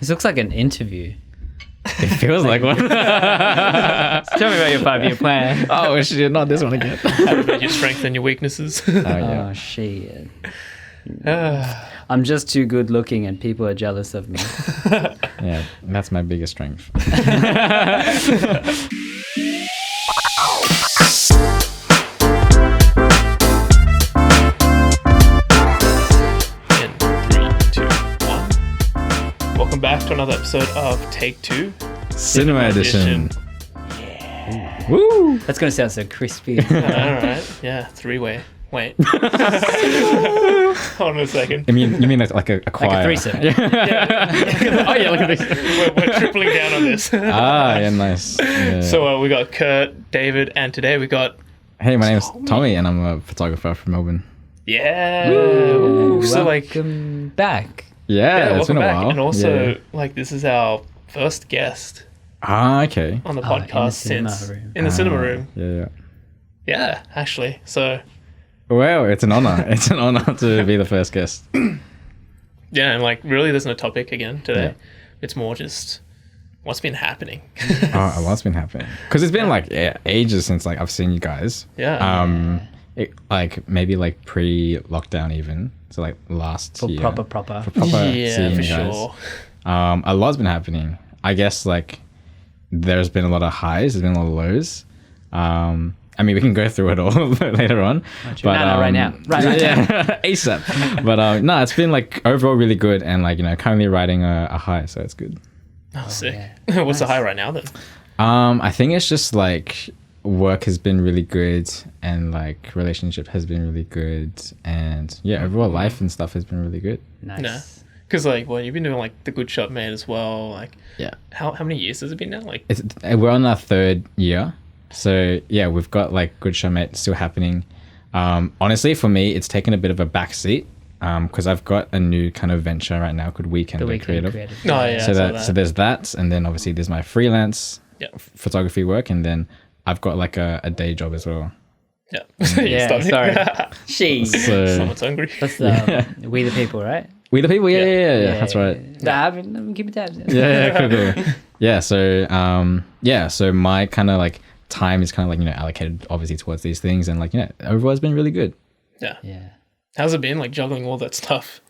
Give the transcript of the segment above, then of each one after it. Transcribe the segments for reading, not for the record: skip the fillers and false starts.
This looks like an interview. It feels like one. Tell me about your 5-year plan. Oh shit, not this one again. How about your strengths and your weaknesses? Oh, shit. I'm just too good looking and people are jealous of me. Yeah, that's my biggest strength. In 3, 2, 1. Welcome back to another episode of Take Two Cinema Edition. Yeah. Woo! That's going to sound so crispy. All right. Yeah, three-way. Wait. Hold on a second. You mean like a choir? Like a threesome. Yeah. Oh yeah, look at this. We're tripling down on this. Yeah, nice. Yeah. So we got Kurt, David, and today we got... Hey, my name's Tommy, and I'm a photographer from Melbourne. Yeah. Ooh, so welcome back. Yeah, it's been a welcome back. while. And also, yeah. this is our first guest Okay. on the in the podcast cinema since... room. In the cinema room. Yeah. Yeah, actually. So... Well, it's an honor. It's an honor to be the first guest. Yeah, and really there's no topic again today. Yeah. It's more just what's been happening. What's been happening? Because it's been ages since I've seen you guys. Yeah. Maybe pre-lockdown even. So last year. Proper. For proper Yeah, seeing for you guys. sure. A lot's been happening. I guess there's been a lot of highs. There's been a lot of lows. We can go through it all later on. But No, right now. Right now. Yeah, ASAP. But no, it's been overall really good, and currently riding a high, so it's good. Oh, sick. Yeah. What's the high right now then? I think it's just work has been really good, and relationship has been really good, and overall life and stuff has been really good. Nice. Yeah. Because you've been doing the Good Shot Mate as well. Yeah. How many years has it been now? We're on our 3rd year. So we've got Good Shot Mate still happening. Honestly, for me, it's taken a bit of a backseat because I've got a new kind of venture right now called Weekend Creative. Oh yeah. So there's that, and then obviously there's my freelance photography work, and then I've got a day job as well. Yeah. Yeah, sorry. Sheesh. So Someone's hungry. That's We the People, right? We the People, yeah, that's right. I'm keeping tabs. Yeah, cool. Yeah, so so my kind of time is kind of allocated obviously towards these things, and overall it's been really good. Yeah. Yeah. How's it been juggling all that stuff?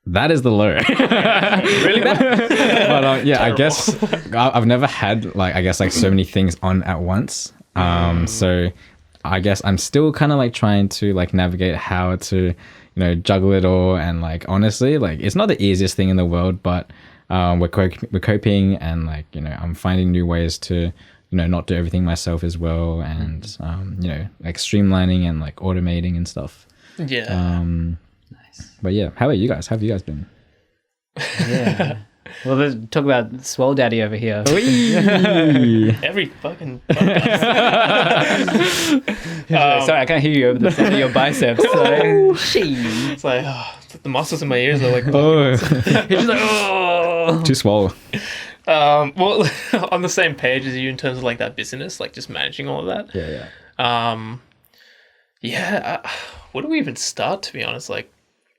That is the low. Really bad? But I guess I've never had so many things on at once. So I guess I'm still kind of trying to navigate how to juggle it all, and honestly it's not the easiest thing in the world, but we're coping, and I'm finding new ways to not do everything myself as well, and streamlining and automating and stuff. Yeah. Nice. But how about you guys? How have you guys been? Yeah. Well, let's talk about Swole Daddy over here. Every fucking podcast. Sorry, I can't hear you over the sound of your biceps. So. It's the muscles in my ears are Oh, He's just oh. too swole. Well, on the same page as you in terms of that business, just managing all of that. Yeah. Where do we even start, to be honest?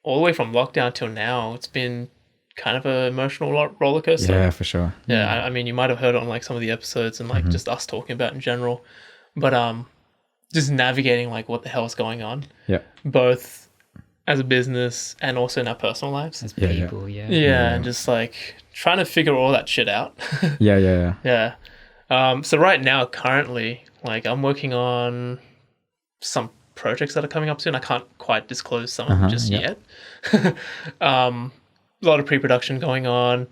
All the way from lockdown till now, it's been kind of an emotional roller coaster. Yeah, for sure. Yeah, you might have heard it on some of the episodes and just us talking about it in general, but just navigating what the hell is going on. Yeah. Both as a business and also in our personal lives. As people, yeah. Yeah, and just trying to figure all that shit out. Yeah. Yeah. So right now, currently, I'm working on some projects that are coming up soon. I can't quite disclose some of them just yet. A lot of pre-production going on,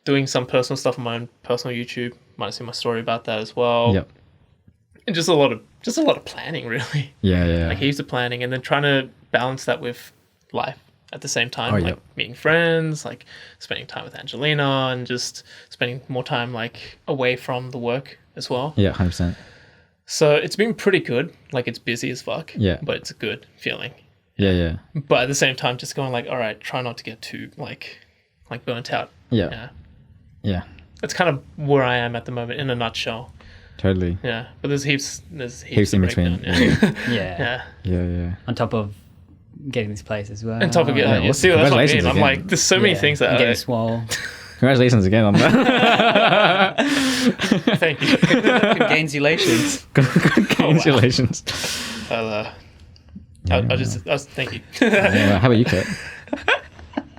doing some personal stuff on my own personal YouTube. Might have seen my story about that as well. Yep. And just a lot of planning, really. Yeah. Heaps of planning, and then trying to balance that with life at the same time. Meeting friends, spending time with Angelina, and just spending more time away from the work as well. Yeah, 100%. So it's been pretty good. It's busy as fuck. Yeah. But it's a good feeling. Yeah. But at the same time, just going all right, try not to get too burnt out. Yeah. That's kind of where I am at the moment in a nutshell. Totally. Yeah. But there's heaps in between. Yeah. Yeah. On top of getting this place as well. On top of it, yeah, see, that's what I mean. congratulations I'm again. there's so many things that getting swole. Congratulations again on that. Thank you. Congratulations. Congratulations. I'll just thank you. Yeah, how about you, Kurt?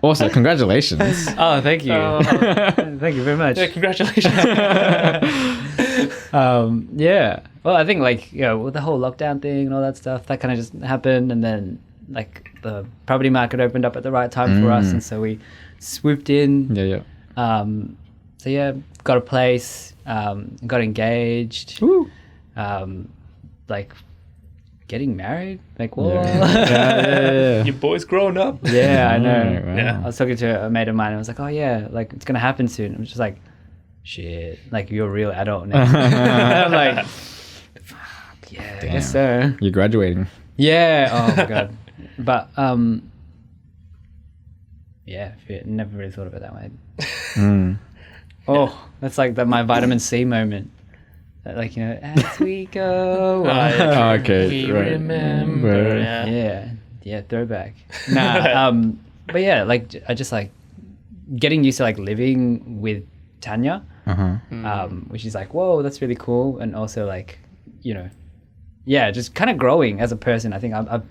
Also, congratulations. Oh, thank you. Thank you very much. Yeah, congratulations. Yeah. Well, I think like, with the whole lockdown thing and all that stuff, that kind of just happened. And then like the property market opened up at the right time for us. And so we swooped in. Yeah. So yeah, got a place, got engaged. Woo. Like getting married. Like, whoa. Yeah. Your boy's grown up. Yeah, I know. Wow. Yeah. I was talking to a mate of mine and I was like, oh yeah, like it's gonna happen soon. I'm just like, shit, like you're a real adult now. I'm like, fuck, yeah, I guess so. You're graduating. Yeah. Oh my god. But yeah, never really thought of it that way. Oh, that's like my vitamin C moment. Like, as we go. Okay. We right. remember. Right. Yeah, throwback. Nah, but yeah, like I just like getting used to like living with Tanya, which is like, whoa, that's really cool, and also like, just kind of growing as a person. I think I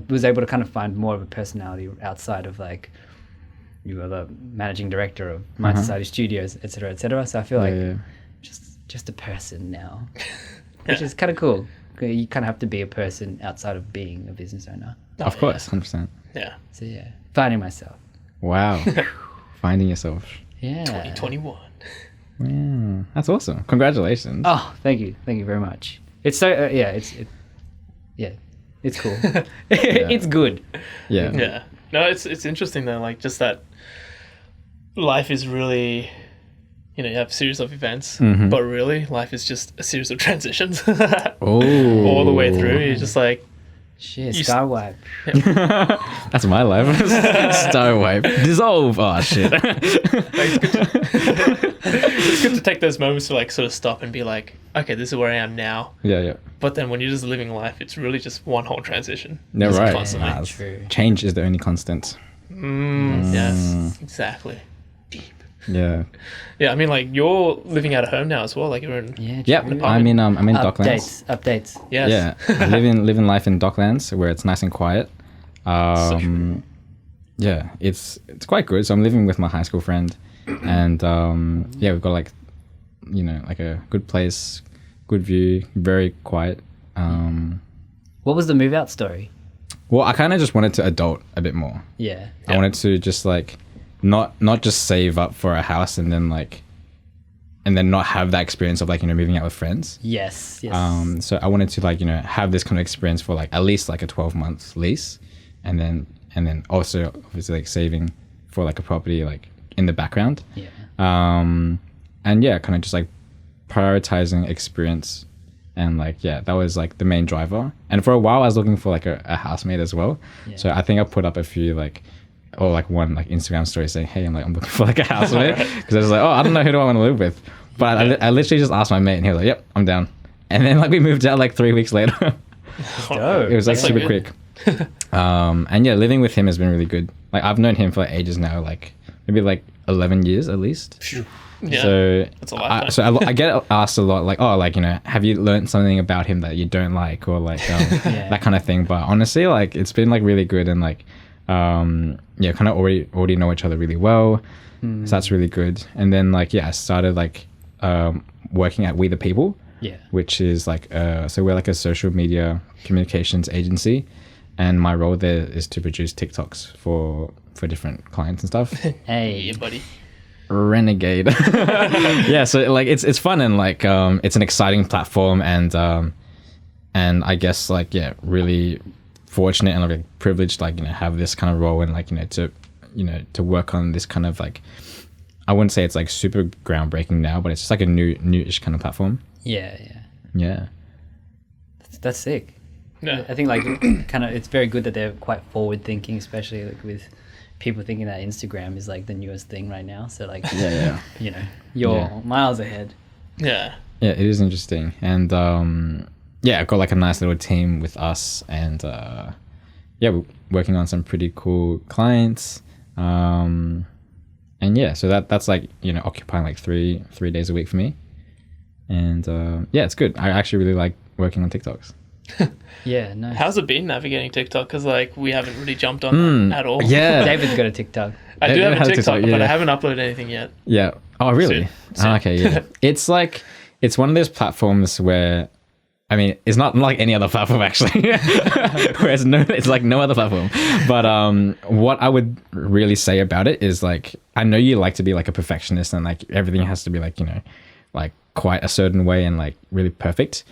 was able to kind of find more of a personality outside of like you were the managing director of My Society Studios, etc., etc. So I feel like just a person now, which is kind of cool. You kind of have to be a person outside of being a business owner. Of course, 100%. Yeah. So yeah, finding myself. Wow. Finding yourself. Yeah. 2021. Yeah. That's awesome. Congratulations. Oh, thank you very much. It's so it's cool. It's good. Yeah. Yeah. No, it's interesting though, like just that life is really, you have a series of events, but really life is just a series of transitions. Oh. All the way through. You're just like, Shit, star wipe. That's my life. Star wipe. Dissolve. Oh, shit. it's good to take those moments to like sort of stop and be like, okay, this is where I am now. Yeah. But then when you're just living life, it's really just one whole transition. No, Just right. Constantly. Nah, True. change is the only constant. Yes, exactly. Deep. Yeah. Yeah, I mean, like you're living out of home now as well. Like you're in. Yeah. Yep. true. I'm in Docklands. Updates. Yes. Yeah. living life in Docklands where it's nice and quiet. So true. Yeah, it's quite good. So I'm living with my high school friend, and we've got like a good place, good view, very quiet. What was the move out story? Well, I kind of just wanted to adult a bit more. Yeah. I wanted to just like not just save up for a house and then not have that experience of like moving out with friends. Yes. So I wanted to like have this kind of experience for like at least like a 12-month lease, and then also obviously like saving for like a property like in the background. Yeah. And yeah, kind of just like prioritizing experience, and like that was like the main driver. And for a while I was looking for like a housemate as well. Yeah. So I think I put up a few one like Instagram story saying, hey, I'm looking for like a housemate, because I was like, oh, I don't know who do I want to live with. But I literally just asked my mate and he was like, yep, I'm down. And then like we moved out like 3 weeks later. Dope. It was like That's so super good. quick. And yeah, living with him has been really good. Like I've known him for like ages now, like maybe like 11 years at least. Yeah. So That's a lifetime. I get asked a lot like, oh, like have you learned something about him that you don't like, or like that kind of thing. But honestly, like it's been like really good, and like kind of already know each other really well. So that's really good. And then like I started like working at We the People. Yeah. Which is like so we're like a social media communications agency, and my role there is to produce TikToks for different clients and stuff. Hey. Yeah, buddy. Renegade. Yeah, so like it's fun, and like it's an exciting platform, and I guess like really fortunate and like privileged, like have this kind of role, and like to work on this kind of like, I wouldn't say it's like super groundbreaking now, but it's just like a newish kind of platform. Yeah. That's sick. Yeah. I think like kind of it's very good that they're quite forward thinking, especially like with people thinking that Instagram is like the newest thing right now. So like you're miles ahead. Yeah. Yeah, it is interesting. And I've got like a nice little team with us, and we're working on some pretty cool clients. And yeah, so that's like, you know, occupying like three days a week for me. And yeah, it's good. I actually really like working on TikToks. Yeah, nice. How's it been navigating TikTok? Because like we haven't really jumped on that at all. Yeah. David's got a TikTok. I do have a TikTok, but yeah. I haven't uploaded anything yet. Yeah. Oh, really? Soon. Oh, okay, yeah. It's like, it's one of those platforms where, I mean, it's not like any other platform actually. Whereas it's like no other platform. But what I would really say about it is like, I know you like to be like a perfectionist and like everything has to be like, you know, like quite a certain way and like really perfect.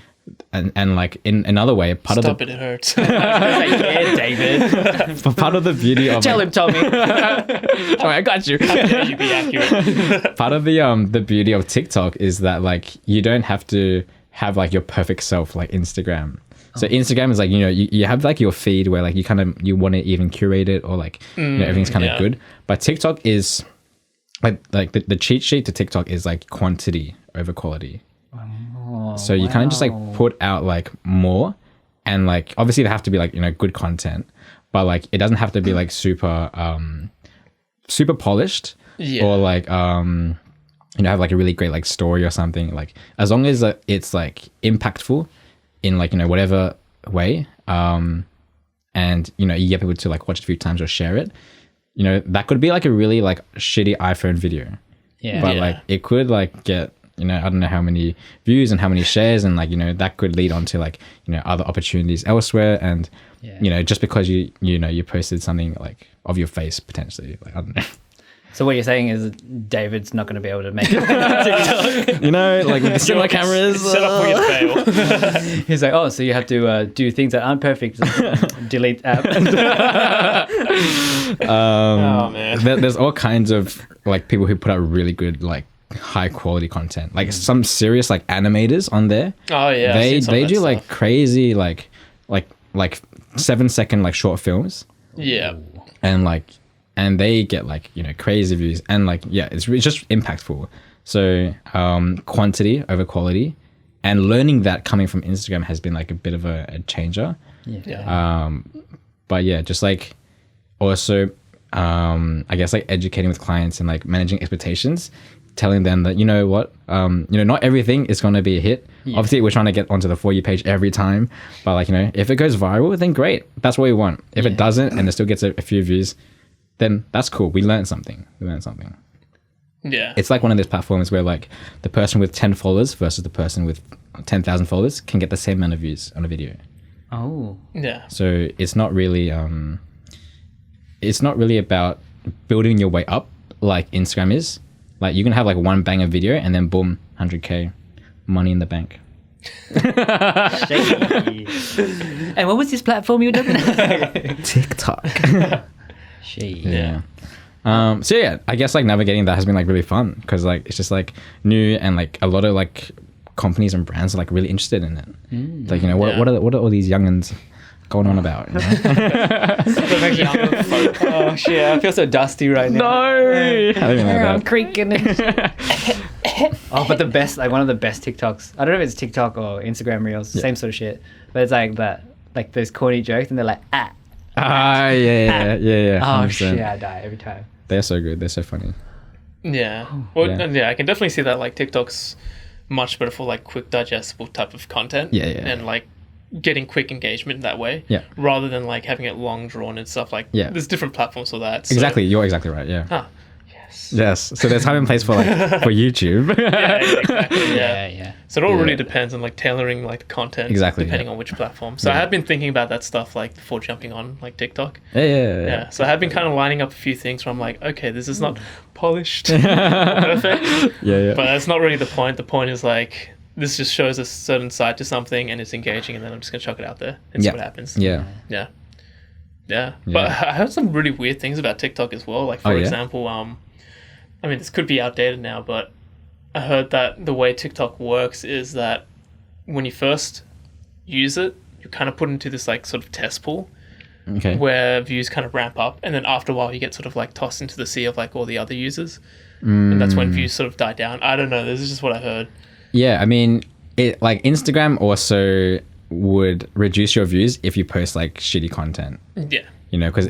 And like in another way, part Stop of it hurts. Yeah, David. part of the beauty of Tell him, Tommy. Sorry, I got you. Yeah, you be accurate. Part of the beauty of TikTok is that like you don't have to have like your perfect self like Instagram. So Instagram is like, you know, you have like your feed where like you want to even curate it or like you know, everything's kind of good. But TikTok is like the cheat sheet to TikTok is like quantity over quality. So you kind of just like put out like more, and like obviously they have to be like, you know, good content, but like it doesn't have to be like super polished or like you know, have like a really great like story or something. Like as long as it's like impactful in like, you know, whatever way, and you know, you get people to like watch it a few times or share it, you know, that could be like a really like shitty iPhone video. Yeah. But like it could like get, you know, I don't know how many views and how many shares, and like, you know, that could lead on to like, you know, other opportunities elsewhere. And you know, just because you know you posted something like of your face potentially, like I don't know. So what you're saying is David's not going to be able to make it. You know, like with the cinema cameras. Set up for your fail. He's like, oh, so you have to do things that aren't perfect. Delete app. Oh man. There's all kinds of like people who put out really good like high quality content, like some serious like animators on there. Oh yeah. They do like crazy like 7-second like short films, and they get like, you know, crazy views, and like yeah, it's just impactful. So quantity over quality, and learning that coming from Instagram has been like a bit of a changer. But yeah, just like also I guess like educating with clients and like managing expectations, telling them that, you know what, you know, not everything is going to be a hit. Obviously we're trying to get onto the For You page every time, but like, you know, if it goes viral, then great, that's what we want. If it doesn't and it still gets a few views, then that's cool. We learned something. Yeah. It's like one of those platforms where like the person with 10 followers versus the person with 10,000 followers can get the same amount of views on a video. Oh. Yeah. So it's not really about building your way up like Instagram is. Like you can have like one banger video and then boom, 100K, money in the bank. And what was this platform you were talking about? TikTok. Yeah. So yeah, I guess like navigating that has been like really fun, because like it's just like new, and like a lot of like companies and brands are like really interested in it. Like, you know, what are all these youngins going on about? You know? Oh shit, I feel so dusty right now. No, I don't even know I'm that. creaking. Oh, but the best, like one of the best TikToks. I don't know if it's TikTok or Instagram Reels, same sort of shit. But it's like that, like those corny jokes, and they're like, ah. Yeah. Oh 100%. shit, I die every time. They're so good. They're so funny. Yeah. Well, Yeah. yeah, I can definitely see that like TikTok's much better for like quick digestible type of content. Yeah. And like getting quick engagement that way. Yeah. Rather than like having it long drawn and stuff like. Yeah. There's different platforms for that. So. Exactly. You're exactly right. Yeah. Ah, yes. Yes. So there's time and place for like for YouTube. Yeah, exactly. Yeah. So it all really Yeah. depends on like tailoring like the content. Exactly, Depending yeah. on which platform. So I have been thinking about that stuff like before jumping on like TikTok. Yeah. So I have been kind of lining up a few things where I'm like, okay, this is not polished, perfect. Yeah. But that's not really the point. The point is like this just shows a certain side to something and it's engaging, and then I'm just gonna chuck it out there and see what happens. Yeah. But I heard some really weird things about TikTok as well. Like for example, I mean this could be outdated now, but I heard that the way TikTok works is that when you first use it, you kind of put into this like sort of test pool. Okay. Where views kind of ramp up, and then after a while you get sort of like tossed into the sea of like all the other users, and that's when views sort of die down. I don't know, this is just what I heard. Yeah, I mean, it like Instagram also would reduce your views if you post like shitty content. Yeah. You know, because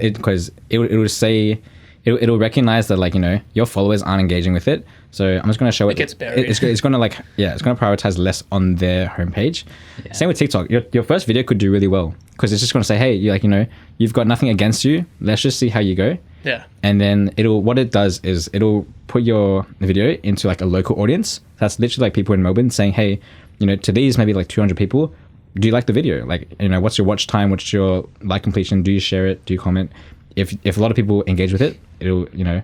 it would say it'll recognize that, like, you know, your followers aren't engaging with it. So I'm just going to show it. It gets buried. It's going to like, yeah, it's going to prioritize less on their homepage. Yeah. Same with TikTok. Your first video could do really well because it's just going to say, hey, you, like, you know, you've got nothing against you. Let's just see how you go. Yeah. And then what it does is it'll put your video into like a local audience. That's literally like people in Melbourne saying, hey, you know, to these maybe like 200 people, do you like the video? Like, you know, what's your watch time? What's your like completion? Do you share it? Do you comment? If a lot of people engage with it, it'll, you know,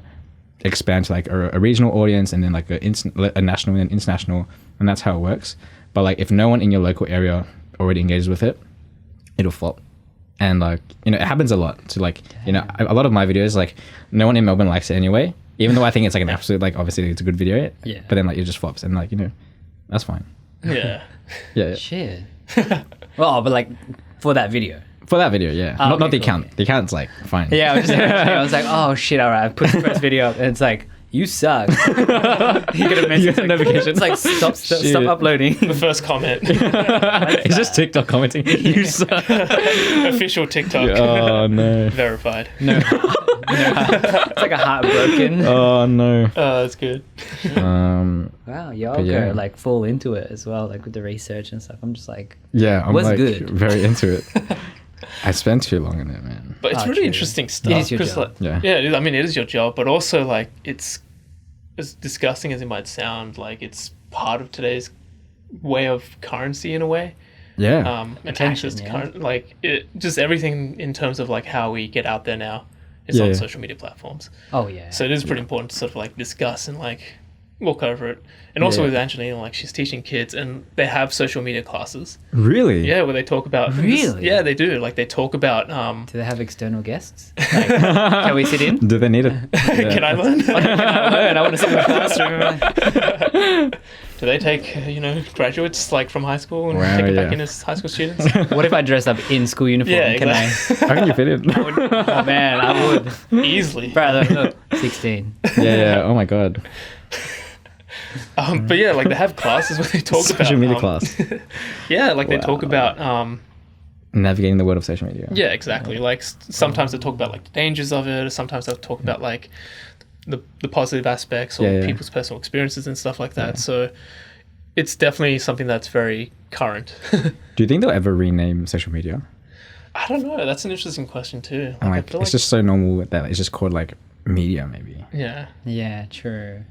expand to like a regional audience and then like a national and international, and that's how it works. But like if no one in your local area already engages with it, it'll flop. And like, you know, it happens a lot. So like, you know, a lot of my videos, like no one in Melbourne likes it anyway, even though I think it's like an absolute, like obviously it's a good video. Yeah. But then like it just flops and like, you know, that's fine. Yeah. Yeah. Shit. Well, but like for that video. For that video, yeah. Oh, not okay, the cool. account. The account's like fine. Yeah, I was like, oh shit, all right. I put the first video up and it's like, you suck. You get a message. You get a notification. It's like, stop uploading. The first comment. It's just TikTok commenting. You suck. Official TikTok. Oh no. Verified. No. It's like a heartbroken. Oh no. Oh, that's good. Wow, y'all But yeah. go like full into it as well, like with the research and stuff. I'm just like, Yeah, I'm was like good. very into it. I spent too long in it, man. But it's Oh, really true. interesting stuff. It is your 'cause, job. like, Yeah. yeah, it is, I mean, it is your job, but also like it's as disgusting as it might sound, like it's part of today's way of currency in a way. Yeah. And Attention, access to yeah. current, like it, just everything in terms of like how we get out there now is Yeah, on yeah. social media platforms. oh yeah. So it is pretty important to sort of like discuss and like look over it. And also Yeah. with Angelina, like she's teaching kids and they have social media classes. Really? Yeah, where they talk about Really? yeah, they do. Like they talk about Do they have external guests? Like, can we sit in? Do they need it? can I learn? Can I learn? I want to sit in the classroom. Do they take, graduates like from high school and Wow, take it yeah. back in as high school students? What if I dress up in school uniform? Yeah, Can exactly. How can you fit in? Oh man, I would. Easily. Bro, look, 16. Yeah. Oh my god. But yeah, like they have classes where they talk about Social media class. Yeah, like they Wow. talk about Navigating the world of social media. yeah, exactly. Like sometimes they talk about like the dangers of it, or sometimes they'll talk about like the positive aspects or Yeah. people's personal experiences and stuff like that. So it's definitely something that's very current. Do you think they'll ever rename social media? I don't know. That's an interesting question too. I'm I like, feel it's just so normal that it's just called like media, maybe. yeah, Yeah, true.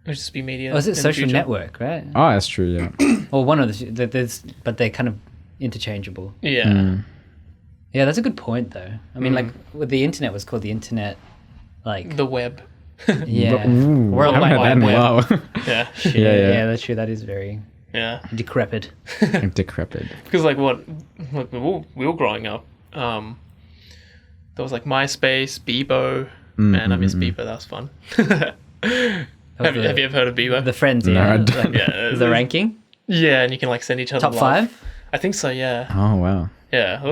it would just be media. Or is in it the social future. network, right? Oh, that's true. Yeah. Or one of there's, but they're kind of interchangeable. Yeah. Mm. Yeah, that's a good point though. I mean, like with the internet was called the internet, like The web. yeah, Ooh, World I haven't heard Wide that in a Web. while. Yeah. yeah, that's true. That is very Yeah. decrepit. Decrepit. Because like we were growing up, there was like MySpace, Bebo. Man, I miss Bebo. That was fun. Have you ever heard of Bebo? The friends, No, yeah. I don't. Like, Yeah, is the ranking Yeah, and you can like send each other top love. 5? I think so. Yeah. Oh wow. Yeah. It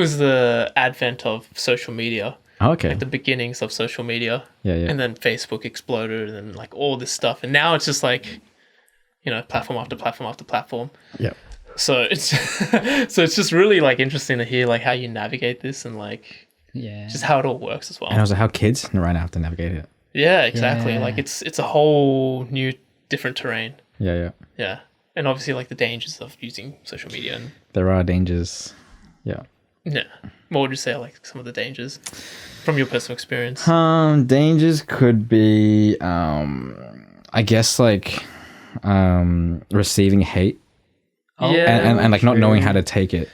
was the advent of social media, Oh, okay. like the beginnings of social media. Yeah. And then Facebook exploded and then like all this stuff. And now it's just like, platform after platform after platform. Yeah. So it's just really like interesting to hear like how you navigate this and like Yeah, just how it all works as well. And also how kids right now have to navigate it. Yeah, exactly. Yeah. Like it's a whole new different terrain. Yeah. Yeah. Yeah. And obviously like the dangers of using social media and There are dangers. Yeah. yeah. What would you say are like some of the dangers from your personal experience? Dangers could be, I guess like, receiving hate Oh, Yeah. and like not true. knowing how to take it,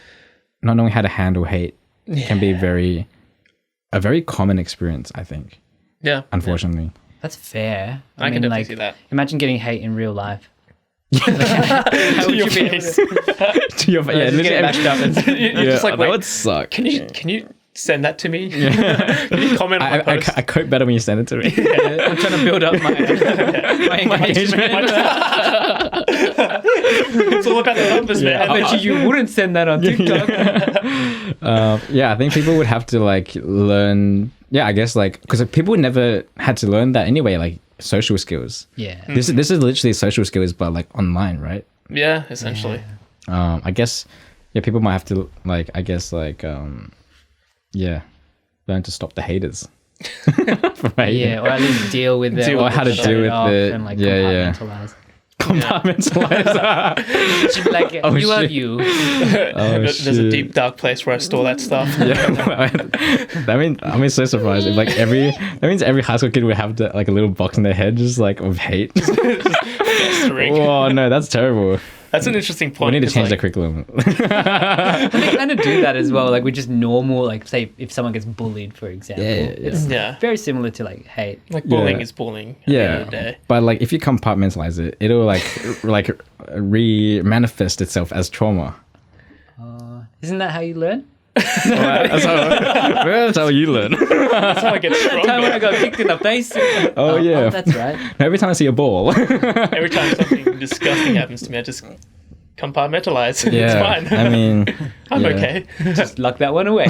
not knowing how to handle hate can be a very common experience, I think, Yeah. unfortunately. That's fair. I can mean, definitely like, see that. imagine getting hate in real life. To would your you be able face. To your Yeah, just get bashed up and You're just like, that wait, would suck. can you send that to me? Can you comment on my post? I cope better when you send it to me. I'm trying to build up my engagement. It's all about the numbers, Yeah. man. I bet you wouldn't send that on TikTok. Yeah, I think people would have to like learn. Yeah, I guess like because people never had to learn that anyway, like social skills. Yeah. This is literally social skills, but like online, right? Yeah, essentially. I guess people might have to like learn to stop the haters. Right? Yeah, or at least deal with it. Deal or with how to shut deal it with off it. and like Yeah. compartmentalize. Compartmentalize. Should be like, Oh, you are shit. you. There's a shit. deep dark place where I store that stuff. Yeah, I'm so surprised. If, like that means every high school kid would have like a little box in their head, just like of hate. Festering. Oh no, that's terrible. That's an interesting We point. need to 'cause, change the like, curriculum. They kind of do that as well, like with just normal, like say if someone gets bullied, for example. Yeah. It's Yeah. very similar to like hate. Like bullying Yeah. is bullying at the end of the Yeah, day. but like if you compartmentalize it, it'll like re-manifest itself as trauma. Isn't that how you learn? That's how you learn. That's how I get Time when I stronger. got kicked in the face. Oh, yeah. that's right. Every time I see a ball. Every time something disgusting happens to me, I just compartmentalize. Yeah, It's fine. I mean, I'm yeah. okay. Just lock that one away.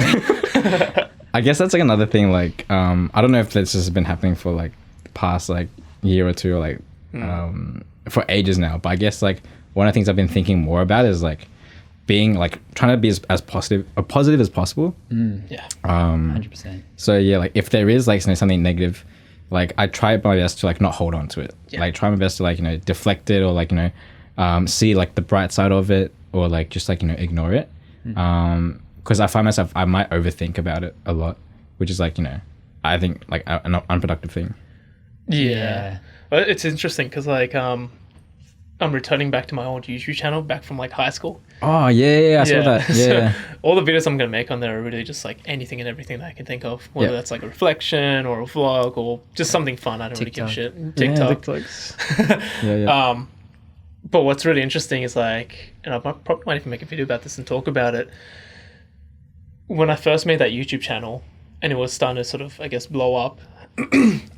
I guess that's like another thing. Like, I don't know if this has been happening for like the past like year or two, or like for ages now. But I guess like one of the things I've been thinking more about is like being like trying to be as positive as possible. Yeah. 100%. So yeah, like if there is like something negative, like I try my best to like not hold on to it. Yeah. Like try my best to like deflect it, or like see like the bright side of it, or like just like ignore it. Because I find myself I might overthink about it a lot, which is like I think like an unproductive thing. Yeah. Well, it's interesting because like I'm returning back to my old YouTube channel back from like high school. Oh yeah, I saw that. So Yeah, all the videos I'm gonna make on there are really just like anything and everything that I can think of, whether Yeah. that's like a reflection or a vlog or just something fun. I don't really give a shit. TikTok. yeah. But what's really interesting is like, and I probably might even make a video about this and talk about it. When I first made that YouTube channel and it was starting to sort of, I guess, blow up,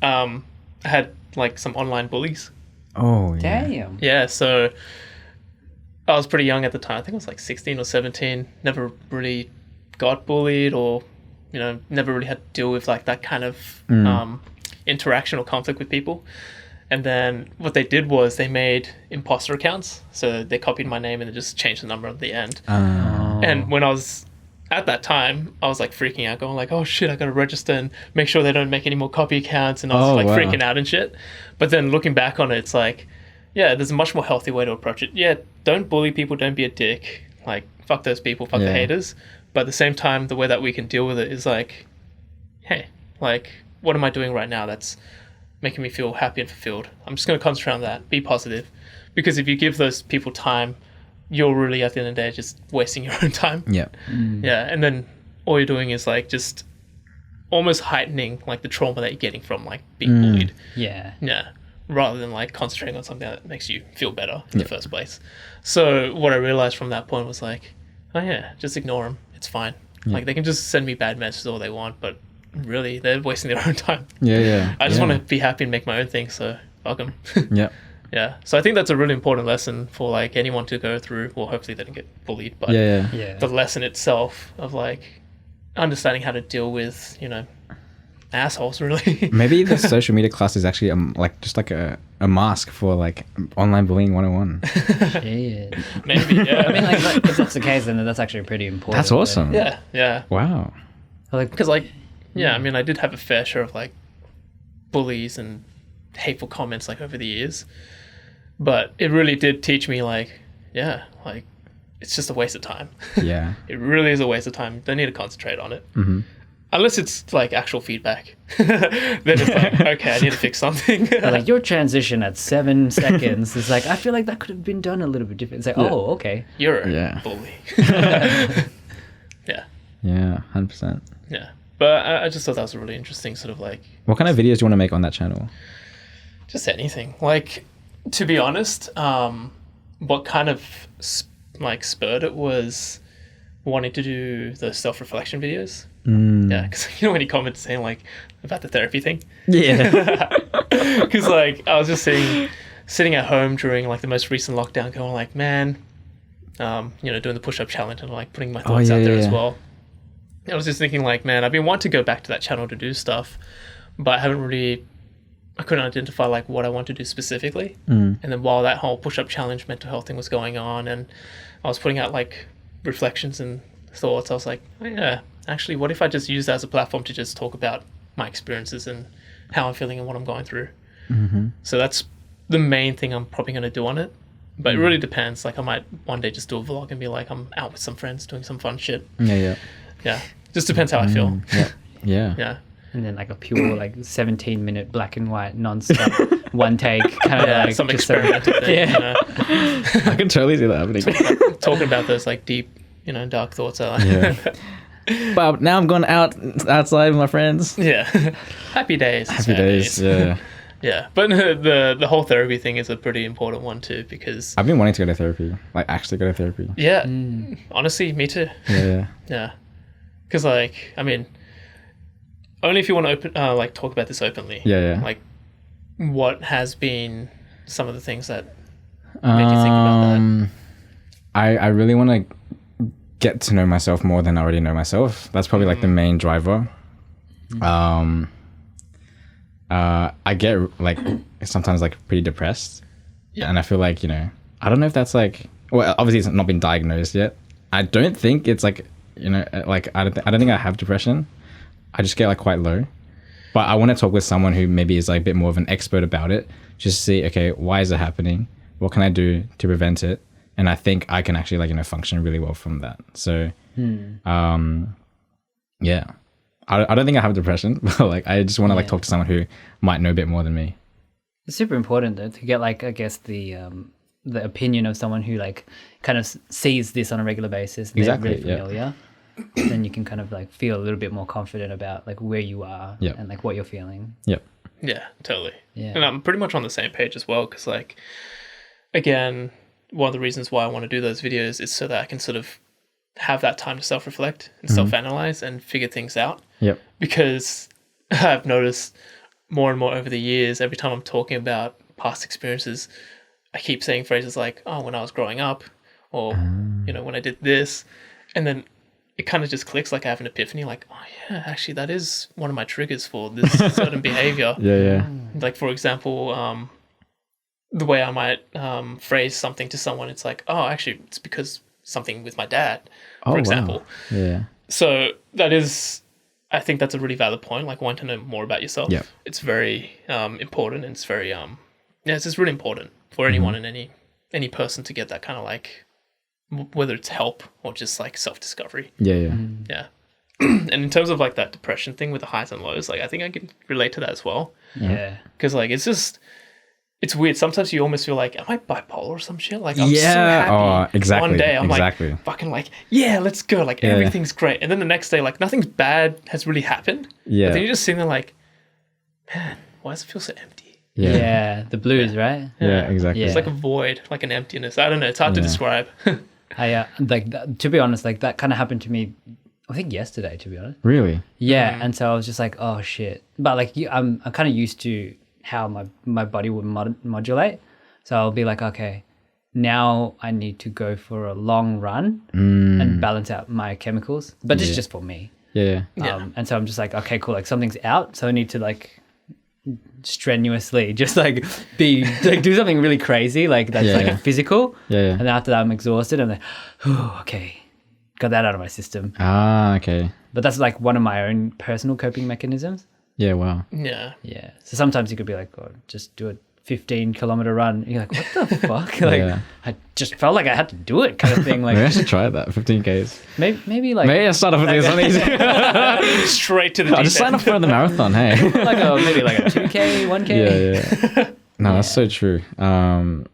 I had like some online bullies. Oh yeah. Damn. Yeah, so I was pretty young at the time. I think I was like 16 or 17. Never really got bullied, or never really had to deal with like that kind of interaction or conflict with people. And then what they did was they made imposter accounts. So they copied my name and they just changed the number at the end. And when I was at that time, I was like freaking out, going like, oh shit, I gotta register and make sure they don't make any more copy accounts. And I was like wow. freaking out and shit. But then looking back on it, it's like, yeah, there's a much more healthy way to approach it. Yeah, don't bully people, don't be a dick. Like, fuck those people, fuck the haters. But at the same time, the way that we can deal with it is like, hey, like, what am I doing right now that's making me feel happy and fulfilled? I'm just going to concentrate on that, be positive. Because if you give those people time, you're really, at the end of the day, just wasting your own time. Yeah. Yeah, and then all you're doing is like just almost heightening like the trauma that you're getting from like being bullied. Yeah. Yeah, rather than like concentrating on something that makes you feel better in the first place. So what I realized from that point was like, oh yeah, just ignore them. It's fine. Like they can just send me bad messages all they want, but really they're wasting their own time. Yeah. I just want to be happy and make my own thing. So fuck them. Yeah. Yeah. So I think that's a really important lesson for like anyone to go through. Well, hopefully they don't get bullied, but Yeah. Yeah. the lesson itself of like understanding how to deal with assholes really. Maybe the social media class is actually like just like a mask for like online bullying 101. Yeah. Maybe, yeah. I mean, like, if that's the case, then that's actually pretty important. That's awesome. yeah Wow. Like, because like I mean I did have a fair share of like bullies and hateful comments like over the years, but it really did teach me like like it's just a waste of time. Yeah. It really is a waste of time. Don't need to concentrate on it. Unless it's like actual feedback. Then it's like, okay, I need to fix something. like your transition at 7 seconds is like, I feel like that could have been done a little bit different. It's like, oh, okay. You're a Yeah. bully. Yeah. Yeah. 100%. Yeah. But I just thought that was a really interesting sort of like, What kind of videos do you want to make on that channel? just anything. Like, to be honest, what kind of spurred it was wanting to do the self-reflection videos. Yeah, because when he commented saying like about the therapy thing. Yeah. Because like I was just sitting at home during like the most recent lockdown, going like, man, doing the push-up challenge and like putting my thoughts out there as well. I was just thinking like, man, I've been wanting to go back to that channel to do stuff, but I couldn't identify like what I want to do specifically. And then while that whole push-up challenge mental health thing was going on, and I was putting out like reflections and thoughts, I was like, oh yeah, actually, what if I just use that as a platform to just talk about my experiences and how I'm feeling and what I'm going through. Mm-hmm. So that's the main thing I'm probably going to do on it. But it really depends. Like I might one day just do a vlog and be like, I'm out with some friends doing some fun shit. Yeah. Just depends how I feel. Yeah. And then like a pure like 17-minute black and white non-stop one take kind of like some just experimental thing. You know? I can totally see that happening. Talking about those like deep, dark thoughts. But now I'm going outside with my friends. Yeah. Happy days. Happy days. Yeah. Yeah, but the whole therapy thing is a pretty important one too, because I've been wanting to go to therapy, like actually go to therapy. Yeah, honestly, me too. Yeah. Because like, I mean, only if you want to talk about this openly. Yeah. Like, what has been some of the things that made you think about that? I really want to get to know myself more than I already know myself. That's probably like the main driver. I get like sometimes like pretty depressed, and I feel like I don't know if that's like, well, obviously it's not been diagnosed yet. I don't think it's like like I don't think I have depression. I just get like quite low, but I want to talk with someone who maybe is like a bit more of an expert about it, just to see, okay, why is it happening? What can I do to prevent it? And I think I can actually like function really well from that. So yeah. I don't think I have depression, but like I just want to like talk to someone who might know a bit more than me. It's super important though to get like, I guess the opinion of someone who like kind of sees this on a regular basis. They're really familiar. Then you can kind of like feel a little bit more confident about like where you are and like what you're feeling. Yep. Yeah, totally. Yeah. And I'm pretty much on the same page as well, because like, again, one of the reasons why I want to do those videos is so that I can sort of have that time to self-reflect and self-analyze and figure things out. Yep. Because I've noticed more and more over the years, every time I'm talking about past experiences, I keep saying phrases like, oh, when I was growing up, or, when I did this. And then it kind of just clicks, like I have an epiphany, like, oh yeah, actually that is one of my triggers for this certain behavior. Yeah. Like, for example, the way I might phrase something to someone, it's like, oh, actually it's because something with my dad, for example. Wow. Yeah. So I think that's a really valid point, like wanting to know more about yourself. Yep. It's very important, and it's very it's just really important for anyone and any person to get that kind of like, whether it's help or just like self-discovery. Yeah. Yeah. And in terms of like that depression thing with the highs and lows, like I think I can relate to that as well. Yeah. Because like it's weird. Sometimes you almost feel like, am I bipolar or some shit? Like I'm so happy. Oh, exactly. One day I'm exactly. like fucking like, yeah, let's go. Like everything's great. And then the next day, like nothing bad has really happened. Yeah. But then you're just sitting there like, man, why does it feel so empty? Yeah. The blues, right? Yeah, exactly. It's like a void, like an emptiness. I don't know. It's hard to describe. I to be honest, like that kind of happened to me, I think yesterday, to be honest. Really? Yeah. And so I was just like, oh shit. But like I'm kind of used to how my body would modulate. So I'll be like, okay, now I need to go for a long run and balance out my chemicals. But this is just for me. Yeah. And so I'm just like, okay, cool. Like something's out. So I need to like strenuously just like do something really crazy. Like that's like physical. Yeah. And then after that I'm exhausted. I'm like, oh, okay. Got that out of my system. Ah, okay. But that's like one of my own personal coping mechanisms. Yeah, wow. Yeah. So sometimes you could be like, oh, just do a 15-kilometer run. And you're like, what the fuck? Like, I just felt like I had to do it, kind of thing. Like, maybe I should try that 15Ks. Maybe like maybe I start off with something easy. Straight to the deep I'll just sign up for the marathon. Hey, maybe like a 2K, 1K. Yeah. No, that's so true. No,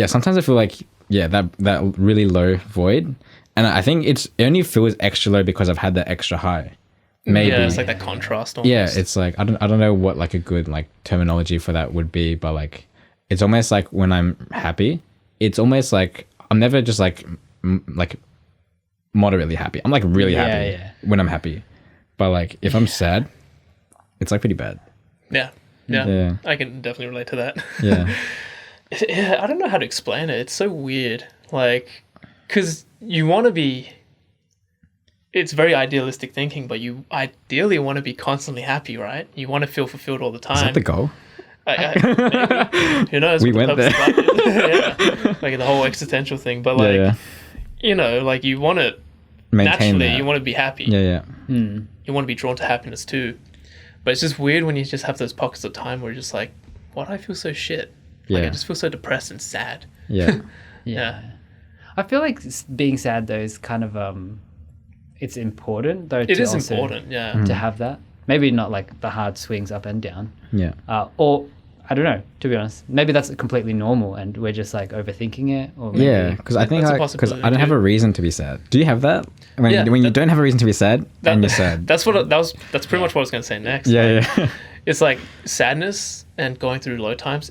sometimes I feel like that really low void, and I think it only feels extra low because I've had that extra high. Maybe. Yeah, it's like that contrast almost. Yeah, it's like I don't know what like a good like terminology for that would be, but like it's almost like when I'm happy, it's almost like I'm never just like like moderately happy. I'm like really happy when I'm happy, but like if I'm sad, it's like pretty bad. Yeah. I can definitely relate to that. Yeah. I don't know how to explain it. It's so weird, like, because you want to be. It's very idealistic thinking, but you ideally want to be constantly happy, right? You want to feel fulfilled all the time. Is that the goal? Maybe. Who knows? We went there. Like the whole existential thing. But like, like you want to, maintain naturally, that. you want to be happy. Yeah. You you want to be drawn to happiness too. But it's just weird when you just have those pockets of time where you're just like, why do I feel so shit? Like, Yeah. I just feel so depressed and sad. Yeah. Yeah. I feel like being sad though is kind of it's important though. It is important, yeah. to have that. Maybe not like the hard swings up and down. Yeah. Or I don't know. To be honest, maybe that's completely normal, and we're just like overthinking it. Or maybe, Yeah, because I think That's a because possibility, I don't have too. a reason to be sad. Do you have that? When Yeah, you that- don't have a reason to be sad and you're sad. That's pretty much what I was going to say next. Yeah, Like, yeah. it's like sadness and going through low times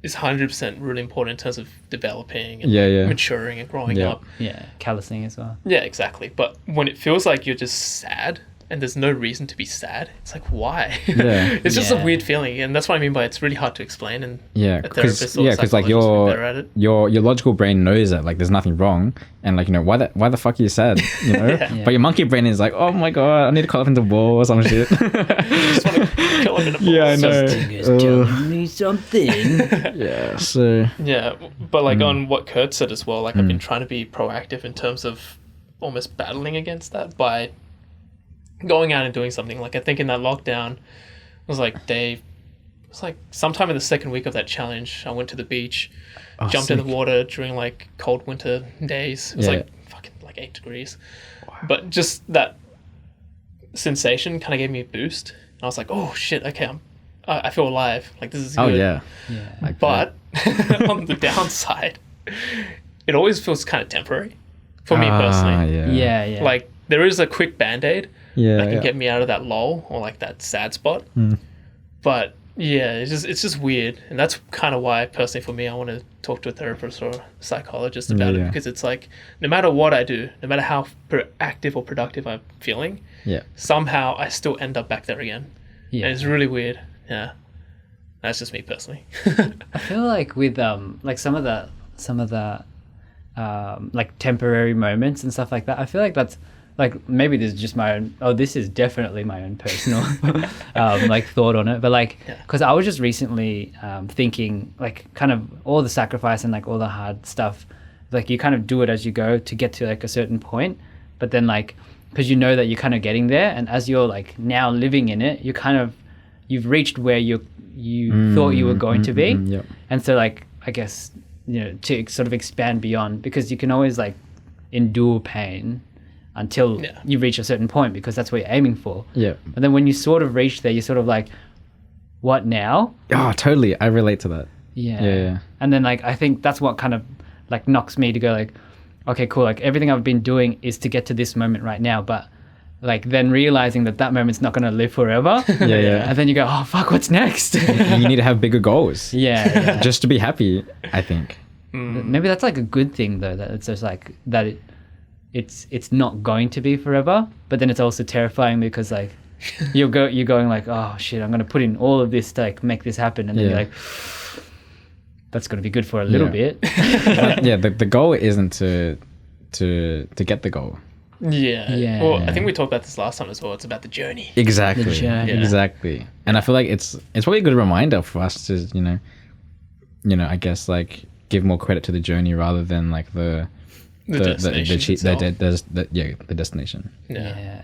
is 100% really important in terms of developing and Yeah. maturing and growing Yeah. up. yeah, callousing as well. Yeah, exactly. But when it feels like you're just sad and there's no reason to be sad, it's like, why? Yeah. It's just a Yeah. weird feeling, and that's what I mean by it's really hard to explain. And Yeah, a because therapist or like psychologist will be better at it. your logical brain knows that like there's nothing wrong, and like, you know, why the fuck are you sad, you know? Yeah. But your monkey brain is like, oh my god, I need to call up in the wall or some shit. Just want to kill him in a ball. Yeah, I know. Something is telling me something. Yeah, so Yeah, but like on what Kurt said as well, like I've been trying to be proactive in terms of almost battling against that by going out and doing something. Like I think in that lockdown, it was like sometime in the second week of that challenge, I went to the beach, jumped in the sick. water during like cold winter days. It was Yeah. like fucking like 8 degrees. But just that sensation kind of gave me a boost. And I was like, oh shit, okay, I feel alive. Like this is good. oh yeah, Yeah. like But on the downside, it always feels kind of temporary for me personally. Yeah, yeah. Like there is a quick band-aid yeah, that can yeah. get me out of that lull or like that sad spot. Mm. But yeah, it's just weird, and that's kind of why personally for me I want to talk to a therapist or a psychologist about Yeah. it, because it's like no matter what I do, no matter how active or productive I'm feeling, yeah. somehow I still end up back there again, yeah. and it's really weird. Yeah, that's just me personally. I feel like with like some of the like temporary moments and stuff like that, I feel like that's like maybe this is just my own, this is definitely my own personal like thought on it, but like because I was just recently thinking like kind of all the sacrifice and like all the hard stuff, like you kind of do it as you go to get to like a certain point, but then like because you know that you're kind of getting there, and as you're like now living in it, you've reached where you thought you were going to be. Yep. And so like I guess, you know, to sort of expand beyond, because you can always like endure pain until you reach a certain point, because that's what you're aiming for. Yeah. And then when you sort of reach there, you're sort of like, what now? Oh, totally. I relate to that. Yeah. Yeah. And then like I think that's what kind of like knocks me to go like, okay, cool, like everything I've been doing is to get to this moment right now, but like then realizing that moment's not going to live forever. Yeah. And then you go, oh fuck, what's next? You need to have bigger goals. yeah. Just to be happy, I think. Maybe that's like a good thing though, that it's just like that it's not going to be forever, but then it's also terrifying because like you're going like, oh shit, I'm going to put in all of this to like make this happen, and then you're like, that's going to be good for a little bit. But yeah, the goal isn't to get the goal. Yeah. Well, I think we talked about this last time as well. It's about the journey. Exactly. The journey. Yeah. Exactly. And I feel like it's probably a good reminder for us to, you know, I guess like give more credit to the journey rather than like the destination itself. the destination. Yeah.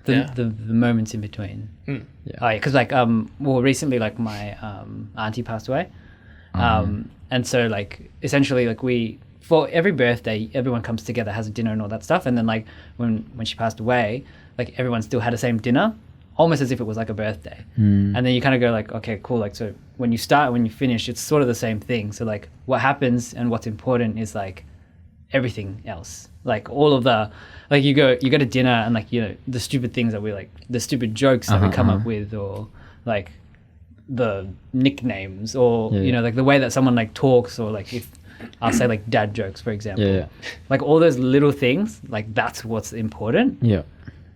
The moments in between. Yeah. Because like well recently like my auntie passed away, and so like essentially like for every birthday everyone comes together, has a dinner and all that stuff, and then like when she passed away, like everyone still had the same dinner, almost as if it was like a birthday. And then you kind of go like, okay, cool, like so when you start and when you finish it's sort of the same thing. So like what happens and what's important is like everything else, like all of the like you go to dinner and like, you know, the stupid things that we like, the stupid jokes that we come up with, or like the nicknames, or you know, like the way that someone like talks, or like if I'll say like dad jokes for example, like all those little things, like that's what's important. Yeah.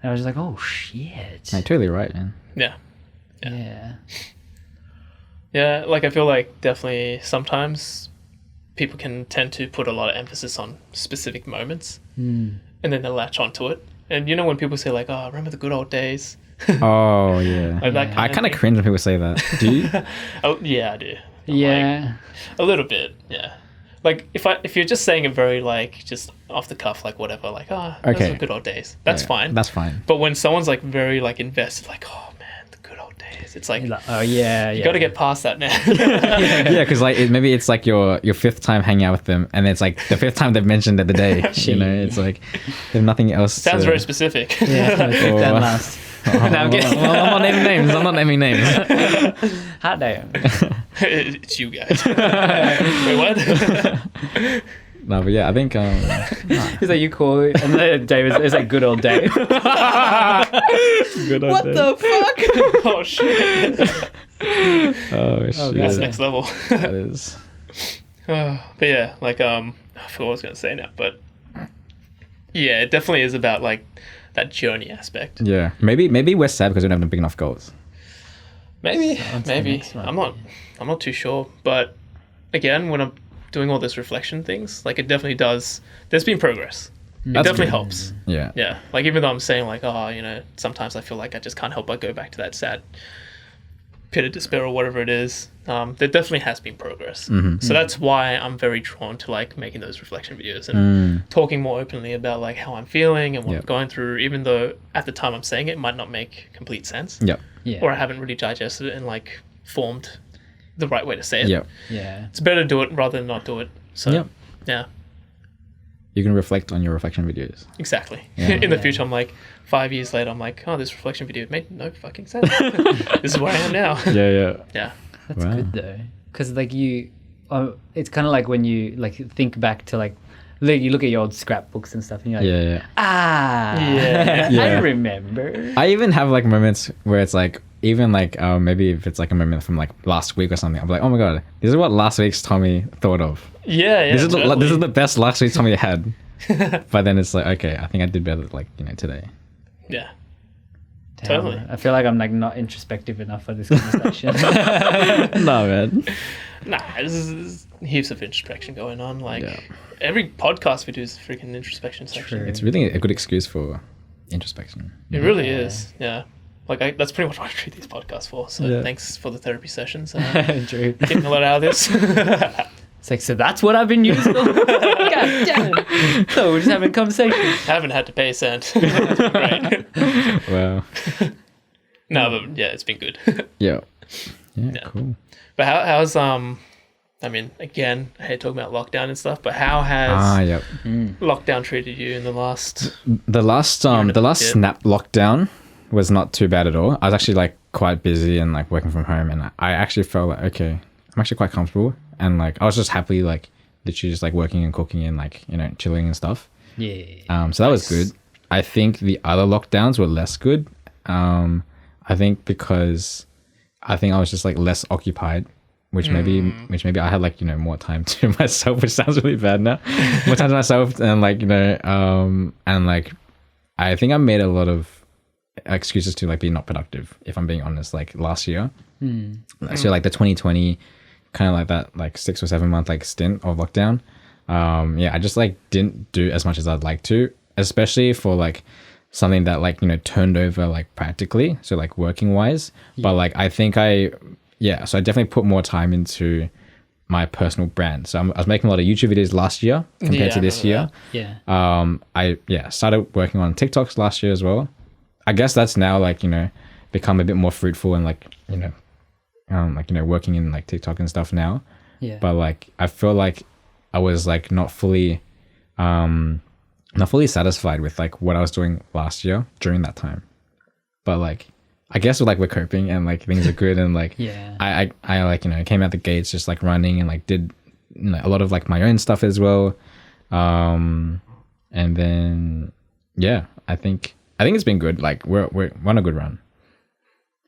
And I was just like, oh shit. You're totally right, man. Yeah, like I feel like definitely sometimes people can tend to put a lot of emphasis on specific moments, and then they latch onto it. And you know when people say like, oh, remember the good old days? Oh yeah. Like that I kind of cringe when people say that. Do you? Oh yeah, I do. I'm Yeah. like, a little bit, yeah. like if you're just saying it very like just off the cuff, like whatever, like those Okay. are good old days. That's fine. That's fine. But when someone's like very like invested, like oh man, the good old days, it's like Like, oh yeah, you got to get past that now. Yeah, because like maybe it's like your fifth time hanging out with them, and it's like the fifth time they've mentioned it the day. You know, it's like there's nothing else. Sounds very specific. Yeah, that last. Now I'm getting I'm not naming names. I'm not naming names. hot damn. It's you guys. Wait, what? No, but yeah, I think He's like, you call it, and then David is like, good old Dave. good What the fuck? Oh shit. Oh shit, That's next level. that is. But yeah, like I forgot what I was gonna say now, but yeah, it definitely is about like that journey aspect. Yeah, maybe we're sad because we don't have big enough goals. Maybe. next one. I'm not too sure, but again, when I'm doing all this reflection things, like it definitely does. There's been progress. It That's definitely good. helps. Yeah. Yeah, like even though I'm saying like, oh, you know, sometimes I feel like I just can't help but go back to that sad pit of despair or whatever it is. There definitely has been progress. So that's why I'm very drawn to like making those reflection videos and talking more openly about like how I'm feeling and what I'm going through, even though at the time I'm saying it might not make complete sense. Yep. Yeah. Or I haven't really digested it and like formed the right way to say it. Yep. Yeah. It's better to do it rather than not do it. So Yep. yeah, You can reflect on your reflection videos. exactly. Yeah. In the future, I'm like 5 years later, I'm like, oh, this reflection video made no fucking sense. This is where I am now. Yeah. Yeah. That's Wow. good though, because like it's kind of like when you like think back to like you look at your old scrapbooks and stuff, and you're like, Yeah. Yeah. Yeah. I remember. I even have like moments where it's like, even like maybe if it's like a moment from like last week or something, I'm like, oh my god, this is what last week's Tommy thought of. Yeah. This is totally. this is the best last week's Tommy had. But then it's like, okay, I think I did better like today. Yeah. Damn, Totally. I feel like I'm like not introspective enough for this conversation. No man. Nah, there's heaps of introspection going on. Like Yeah. every podcast we do is a freaking introspection section. True. It's really a good excuse for introspection. It really is. Yeah. Like that's pretty much what I treat these podcasts for. So Yeah. thanks for the therapy sessions. True. Getting a lot out of this. It's like, so that's what I've been using. God damn it. So we're just having a conversation. Haven't had to pay a cent. It's been great. Wow. No, but yeah, it's been good. Yeah. Yeah. Cool. But how's I mean, again, I hate talking about lockdown and stuff, but how has Yep. lockdown treated you in the last The last and a bit. snap lockdown was not too bad at all. I was actually like quite busy and like working from home, and I actually felt like, okay, I'm actually quite comfortable, and like I was just happy like literally just like working and cooking and like chilling and stuff. Yeah. So that was good. I think the other lockdowns were less good. I think because I think I was just like less occupied, which maybe I had like more time to myself, which sounds really bad now. More time to myself, and like and like I think I made a lot of excuses to like be not productive, if I'm being honest, like last year. So like the 2020 kind of like that like 6 or 7 month like stint of lockdown, I just like didn't do as much as I'd like to, especially for like something that like turned over like practically, so like working wise. But like I think so I definitely put more time into my personal brand. So I was making a lot of YouTube videos last year compared to this year. Yeah. I started working on TikToks last year as well. I guess that's now like become a bit more fruitful and like working in like TikTok and stuff now. Yeah. But like I feel like I was like not fully satisfied with like what I was doing last year during that time. But like I guess we're coping and like things are good, and like Yeah. I like came out the gates just like running and like did a lot of like my own stuff as well. And then I think it's been good. Like we're on a good run.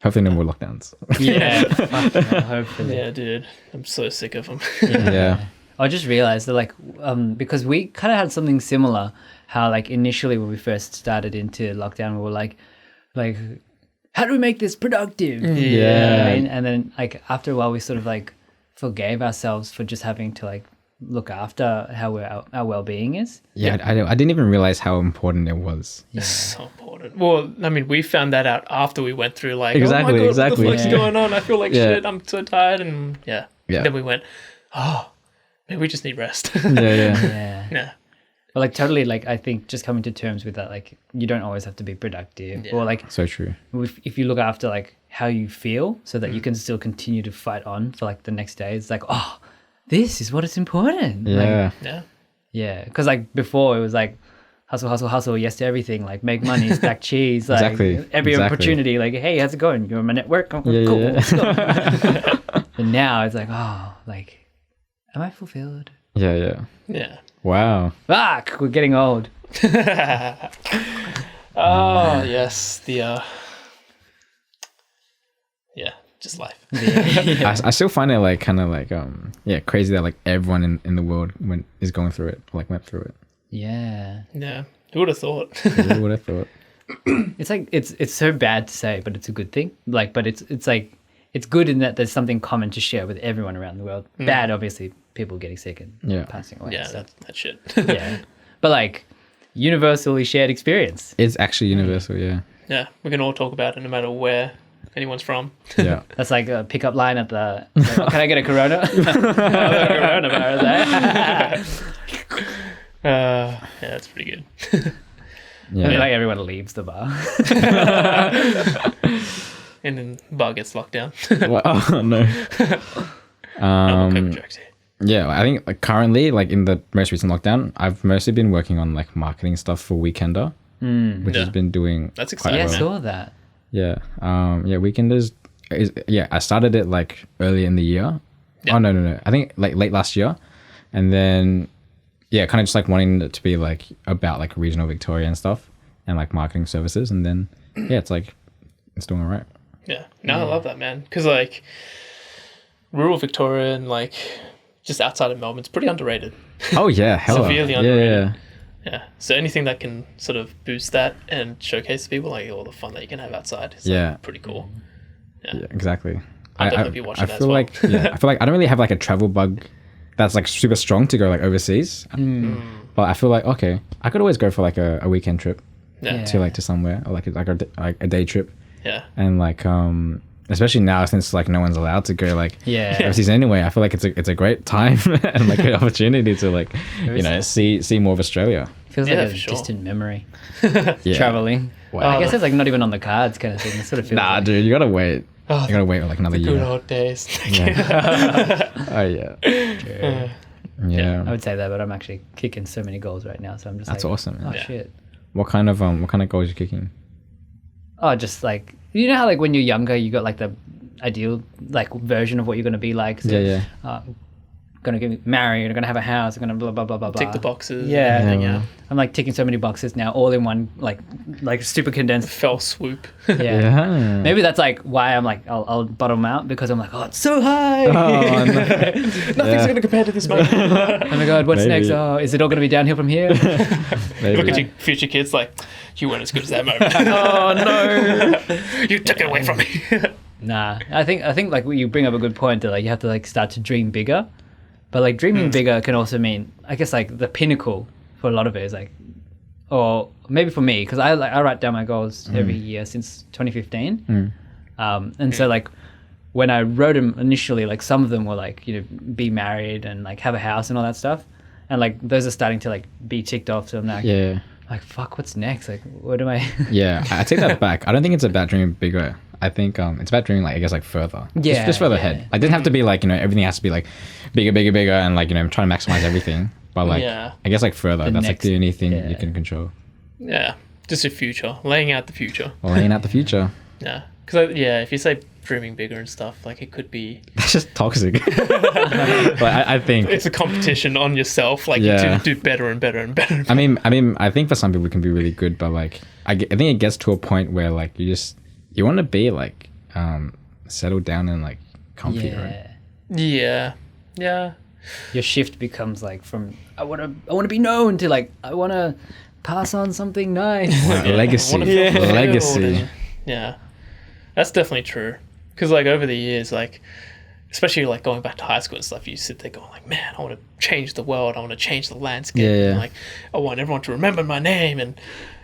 Hopefully no more lockdowns. Yeah. Fucking hell, hopefully. Yeah, dude. I'm so sick of them. Yeah. I just realized that like because we kind of had something similar, how like initially when we first started into lockdown, we were like how do we make this productive? Yeah. You know what I mean? And then like after a while we sort of like forgave ourselves for just having to like look after how our well-being is. Yeah, I didn't even realize how important it was. It's so important. Well, I mean, we found that out after we went through like, Exactly, oh my God, exactly. what the fuck's Yeah. going on? I feel like Yeah. shit. I'm so tired. And Yeah. then we went, oh, maybe we just need rest. Yeah, yeah. Yeah. Yeah. But like totally, like I think just coming to terms with that, like you don't always have to be productive, Yeah. or like So true. if you look after like how you feel, so that you can still continue to fight on for like the next day. It's like, oh, this is what is important. Like, Yeah. Yeah. yeah, because like before it was like hustle, hustle, hustle, yes to everything, like make money, stack cheese, like Exactly, every exactly. opportunity, like hey, how's it going? You're on my network, oh, Yeah, cool. yeah. Let's go. But now it's like, oh, like, am I fulfilled? Yeah, yeah. Yeah. Wow. Fuck, we're getting old. Oh yes, the yeah, just life. I still find it like kind of like crazy that like everyone in the world is going through it, like went through it. Yeah, Yeah, who would have thought? Who would have thought? it's like it's so bad to say, but it's a good thing. Like, but it's like it's good in that there's something common to share with everyone around the world. Bad, obviously, people getting sick and Yeah. passing away. Yeah, and stuff. that shit. Yeah, but like universally shared experience. It's actually universal. Yeah. Yeah, we can all talk about it no matter where anyone's from. Yeah. That's like a pickup line at the. Like, can I get a Corona? Coronavirus. Eh? Yeah, that's pretty good. Yeah. And then, like everyone leaves the bar. And then bar gets locked down. Well, oh no. No more COVID jokes here. Yeah, I think like currently, like in the most recent lockdown, I've mostly been working on like marketing stuff for Weekender, which has Yeah. been doing That's quite exciting. Yeah, I well. saw that. Yeah. Yeah, Weekenders is I started it like early in the year. Yeah. Oh no. I think like late last year. And then kind of just like wanting it to be like about like regional Victoria and stuff and like marketing services, and then it's like it's doing all right. Yeah, no, I love that, man. Because like rural Victoria and like just outside of Melbourne's pretty underrated. Oh yeah, hella. Severely Yeah. underrated. Yeah, so anything that can sort of boost that and showcase to people like all the fun that you can have outside is Yeah. like, pretty cool. Yeah, exactly. I'll definitely be watching I that as feel well. like I feel like I don't really have like a travel bug that's like super strong to go like overseas. But I feel like okay, I could always go for like a weekend trip Yeah, to somewhere, or like a day trip, yeah, and like especially now since like no one's allowed to go like Yeah. overseas anyway. I feel like it's a great time and like an opportunity to like see more of Australia. Feels Yeah, like a for sure. distant memory. Yeah. Traveling. Wow. I guess it's like not even on the cards kind of thing. It sort of feels Nah, like. dude, you gotta wait. Oh, You gotta wait like another good year. old days. Oh yeah. Yeah. I would say that, but I'm actually kicking so many goals right now, so I'm just That's like, awesome, man. oh Yeah. shit. What kind of goals you kicking? Oh, just like you know how like when you're younger, you got like the ideal like version of what you're gonna be like. So, Yeah. gonna get married, I'm gonna have a house, I'm gonna blah blah blah blah blah. Tick the boxes. Yeah. and everything, yeah. I'm like ticking so many boxes now, all in one like super condensed. Fell swoop. Yeah. Yeah. Maybe that's like why I'm like I'll bottom out because I'm like, oh, it's so high. Oh, no. Nothing's going to compare to this moment. Oh my god, what's Maybe. next? Oh, is it all gonna be downhill from here? Maybe. Look at your future kids like, you weren't as good as that moment. Oh no. You took it away from me. Nah, I think like you bring up a good point that like you have to like start to dream bigger, but like dreaming bigger can also mean I guess like the pinnacle for a lot of it is like, or maybe for me because I write down my goals every year since 2015, and so like when I wrote them initially, like some of them were like be married and like have a house and all that stuff, and like those are starting to like be ticked off. So I'm like, Yeah. like fuck, what's next? Like what am I? Yeah. I take that back. I don't think it's about dreaming bigger. I think it's about dreaming like I guess like further. Yeah, Just further yeah. ahead. Like it doesn't have to be like everything has to be like bigger, and like trying to maximize everything. But like Yeah. I guess like further. The That's like next- the only thing yeah. you can control. Yeah, just your future. Laying out the future. Well, laying out the future. Yeah. Because, if you say dreaming bigger and stuff, like it could be... That's just toxic. But I think It's a competition on yourself, like Yeah. to do better and better and better. I mean, I think for some people it can be really good, but like, I think it gets to a point where like you want to be like, settled down and like comfy, right? Yeah. Yeah. Your shift becomes like from I want to be known to like I want to pass on something nice. Legacy, I wanna feel fulfilled legacy. and- yeah. That's definitely true. Because like over the years, like especially like going back to high school and stuff, you sit there going like, man, I want to change the world. I want to change the landscape. Yeah, yeah. And, like I want everyone to remember my name, and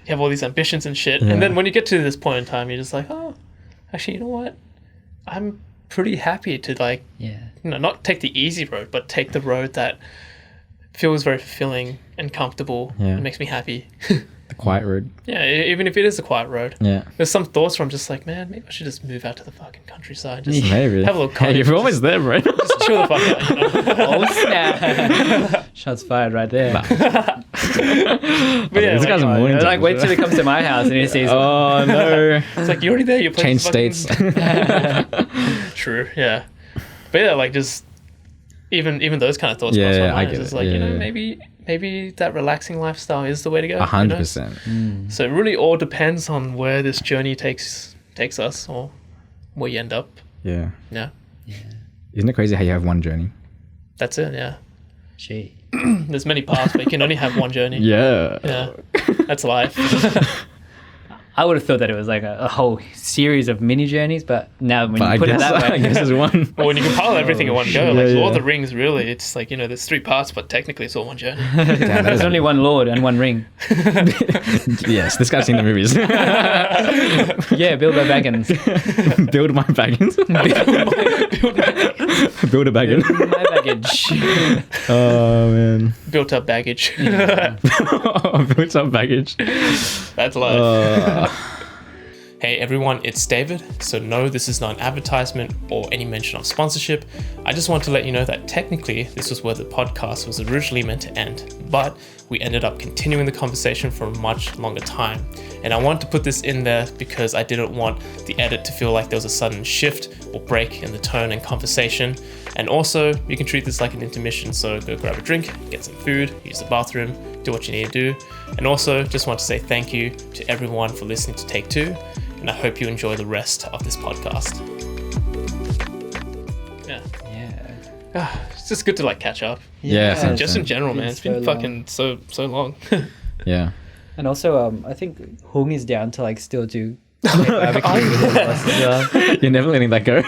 you have all these ambitions and shit. And then when you get to this point in time, you're just like, oh, actually, you know what? I'm pretty happy to like, Yeah. not take the easy road, but take the road that feels very fulfilling and comfortable. Yeah. It makes me happy. The quiet road. Yeah, even if it is a quiet road. Yeah. There's some thoughts where I'm just like, man, maybe I should just move out to the fucking countryside. Just Maybe. have a little Hey, cottage. you're almost there, bro. Just chill the fuck out, you know? Oh snap! Shots fired right there. But yeah, This like, guy's a morning Like, wait till he comes to my house and he sees. Oh no. it's like, you're already there. You're playing Change states. True, yeah. But yeah, like just even those kind of thoughts cross my Yeah, I mind. get It's it. like, you know, Yeah. maybe that relaxing lifestyle is the way to go. 100%. So it really all depends on where this journey takes us, or where you end up. Yeah. Yeah, Isn't it crazy how you have one journey? that's it. Yeah, Gee. there's many paths, but you can only have one journey. Yeah. Yeah, that's life. I would have thought that it was like a whole series of mini journeys, but now when But you put it that I way, guess it's one. Well, when you compile everything in one go, Yeah, like Lord of yeah. the Rings, really, it's like, you know, there's 3 parts, but technically it's all one journey. Damn, that there's is only one Lord and one ring. Yes, this guy's seen the movies. Yeah, Bilbo Baggins. Build my baggins. Build a baggin. My baggage. Oh man. Built up baggage. Built up baggage. That's life. Hey everyone, it's David. So no, this is not an advertisement or any mention of sponsorship. I just want to let you know that technically this was where the podcast was originally meant to end, but we ended up continuing the conversation for a much longer time. And I wanted to put this in there because I didn't want the edit to feel like there was a sudden shift or break in the tone and conversation. And also, you can treat this like an intermission, so go grab a drink, get some food, use the bathroom, do what you need to do. And also, just want to say thank you to everyone for listening to Take Two, and I hope you enjoy the rest of this podcast. Yeah. It's just good to like catch up. Yeah. Yeah. Just in general, man. Been It's been so fucking so long. Yeah. And also, I think Hung is down to like still do barbecue with us as well. You're never letting that go.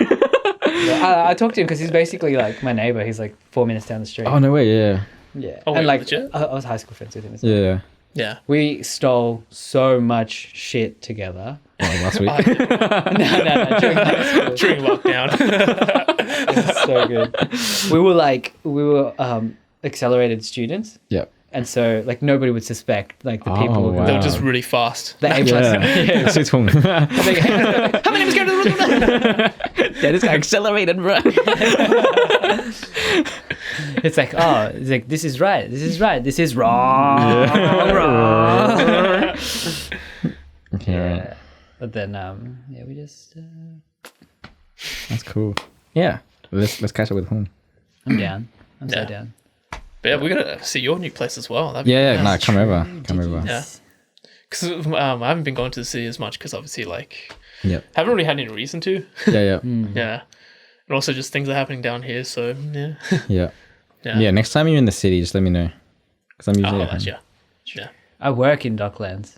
I talked to him because he's basically like my neighbor. He's like 4 minutes down the street. Oh no way. Yeah. Yeah. Oh, wait, and like legit? I was high school friends with him as well. Yeah. Yeah. We stole so much shit together. Oh, last week. No, during high school. During lockdown. It's so good. We were accelerated students, Yep. and so like nobody would suspect like the people Oh, who wow. They were just really fast. the A plus. Yeah. Sweet Hong. How many was going to the Yeah, this guy accelerated, bro. It's like, it's like this is right, this is right, this is wrong, wrong. Yeah. But then we just That's cool. Yeah. Let's catch up with Hong. I'm down. I'm so Yeah. down. But yeah, we're gonna see your new place as well. That'd be Yeah. nice. No, come over. Come over. Yeah. Because I haven't been going to the city as much because obviously like Yep. haven't really had any reason to. Yeah. Yeah. Yeah. And also just things are happening down here, so yeah. Yeah. Yeah. Yeah. Next time you're in the city, just let me know. Because I'm usually Oh, at home. that's, yeah. Yeah. I work in Docklands.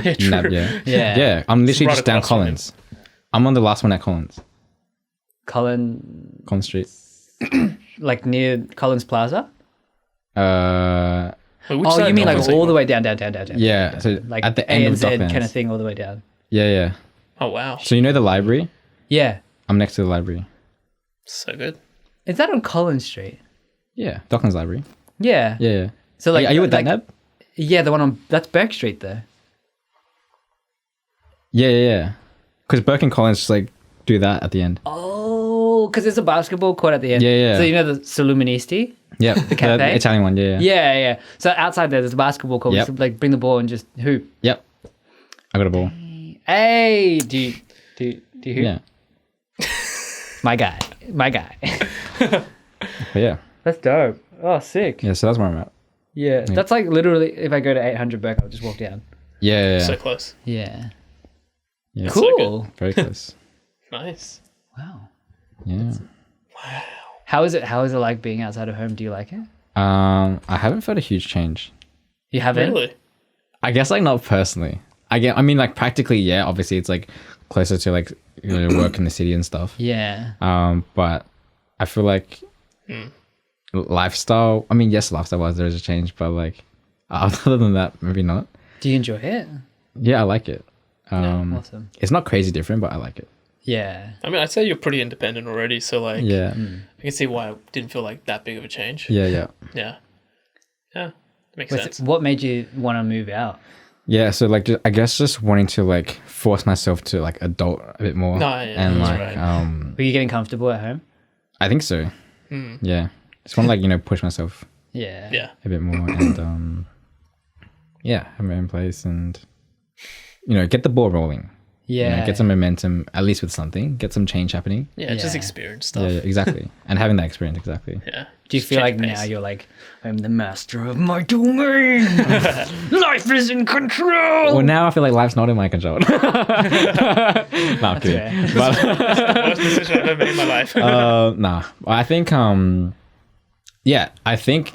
Yeah, true. Nab, yeah. Yeah. Yeah. I'm literally Right just down across from him. Collins. I'm on the last one at Collins. Collins, Collins Street. like near Collins Plaza. Uh, Wait, which Oh, side you of mean like Docklands are all you the on? way down. yeah. So Like at the end of ANZ kind Docklands. of thing, all the way down. Yeah. Yeah. Oh wow, So you know the library? Yeah. I'm next to the library. so good. Is that on Collins Street? Yeah. Docklands Library. Yeah. Yeah. Yeah. So like, are you with like, that, Nab? Yeah, the one on that's Burke Street there. Yeah. Yeah. Yeah. Because Burke and Collins just like do that at the end. Oh, because there's a basketball court at the end. Yeah, yeah. So you know the Saluministi? Yep. The cafe? Italian one. Yeah. Yeah, yeah. So outside there's a basketball court. Yep. So like bring the ball and just hoop. Yep. I got a ball. Hey, do you hoop? Yeah. My guy. But yeah. That's dope. Oh, sick. Yeah. So that's where I'm at. Yeah, that's like literally if I go to 800 Burke, I'll just walk down. Yeah. Yeah. Yeah. So close. Yeah. Yeah. So good. Cool. Very close. Nice. Wow. Yeah. How is it like being outside of home? Do you like it? I haven't felt a huge change. You haven't? Really? I guess like not personally. I mean like practically, yeah. Obviously, it's like closer to like work in the city and stuff. Yeah. But I feel like lifestyle. I mean, yes, lifestyle wise there is a change, but like other than that, maybe not. Do you enjoy it? Yeah, I like it. Awesome. It's not crazy different, but I like it. Yeah. I mean, I'd say you're pretty independent already, so like, Yeah. I can see why it didn't feel like that big of a change. Yeah, yeah. Yeah. Yeah. Makes sense. What made you want to move out? Yeah, so like I guess just wanting to like force myself to like adult a bit more. No, yeah, and that's like right. Were you getting comfortable at home? I think so. Yeah. Just want to like, you know, push myself Yeah. Yeah. a bit more and yeah, have my own place and you know, get the ball rolling. Yeah. You know, get some momentum, at least with something. Get some change happening. Yeah, just Yeah. experience Yeah, stuff. yeah, exactly. And having that experience, exactly. Yeah. Do you Just feel change like the now pace. you're like, I'm the master of my domain. Life is in control. Well, now I feel like life's not in my control. No, I'm kidding. fair. But, Worst decision I've ever made in my life. nah, I think, yeah, I think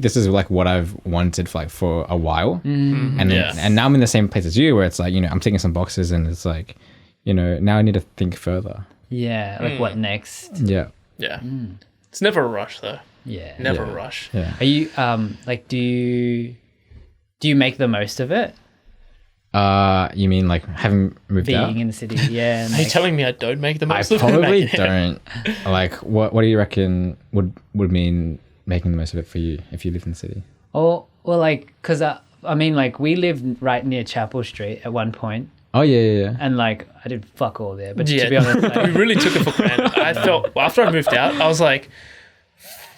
this is like what I've wanted for a while. And then, Yeah. and now I'm in the same place as you where it's like, you know, I'm taking some boxes and it's like, you know, now I need to think further. Yeah. Like what next? Yeah. Yeah. It's never a rush though. Yeah. Never a rush. Yeah. Are you like do you make the most of it You mean like having moved being out? in the city? Yeah. And Are you like, telling me I don't make the I most of it? probably Mate? don't. Like, what do you reckon would mean making the most of it for you if you live in the city? well, like, cause I mean, like, we lived right near Chapel Street at one point, Oh yeah. and like I did fuck all there. But Yeah. to be honest, we like, really took it for granted. I felt after I moved out, I was like,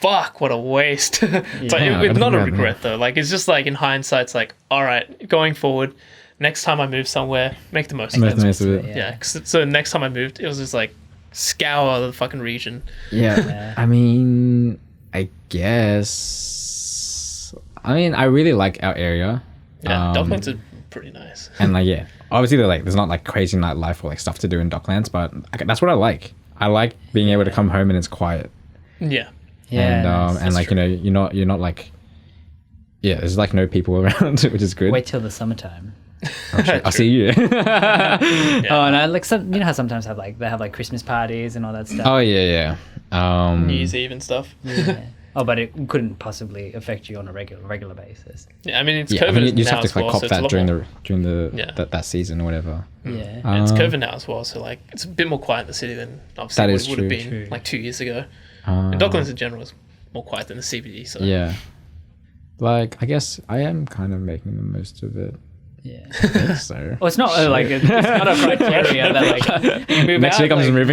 "Fuck, what a waste!" But Yeah, it's not a yeah. regret though. Like it's just like in hindsight, it's like, all right, going forward, next time I move somewhere, make the most of Make it. the most of it. Yeah. So next time I moved, it was just like scour the fucking region. Yeah. I mean, I guess. I mean, I really like our area. Yeah, Docklands are pretty nice. And like, yeah, obviously there's not like crazy nightlife or like stuff to do in Docklands, but that's what I like. I like being able to come home and it's quiet. Yeah. yeah. And like, you know, you're not like, yeah, there's like no people around, which is good. Wait till the summertime. I'll see you. Oh, and I like some. You know how sometimes they have like Christmas parties and all that stuff. Oh yeah. New Year's Eve and stuff. Yeah. Oh, but it couldn't possibly affect you on a regular basis. Yeah, I mean it's Yeah, COVID I mean, you just now have to as like well, cop so it's a that lot during more. the Yeah. that season or whatever. Yeah. And it's COVID now as well, so like it's a bit more quiet in the city than obviously That it is would have true. been True. like 2 years ago. And Docklands in general is more quiet than the CBD. So Yeah. Like, I guess I am kind of making the most of it. Yeah. I think so. Well, it's not like it's not a criteria that like you move Next out, week I'm just like,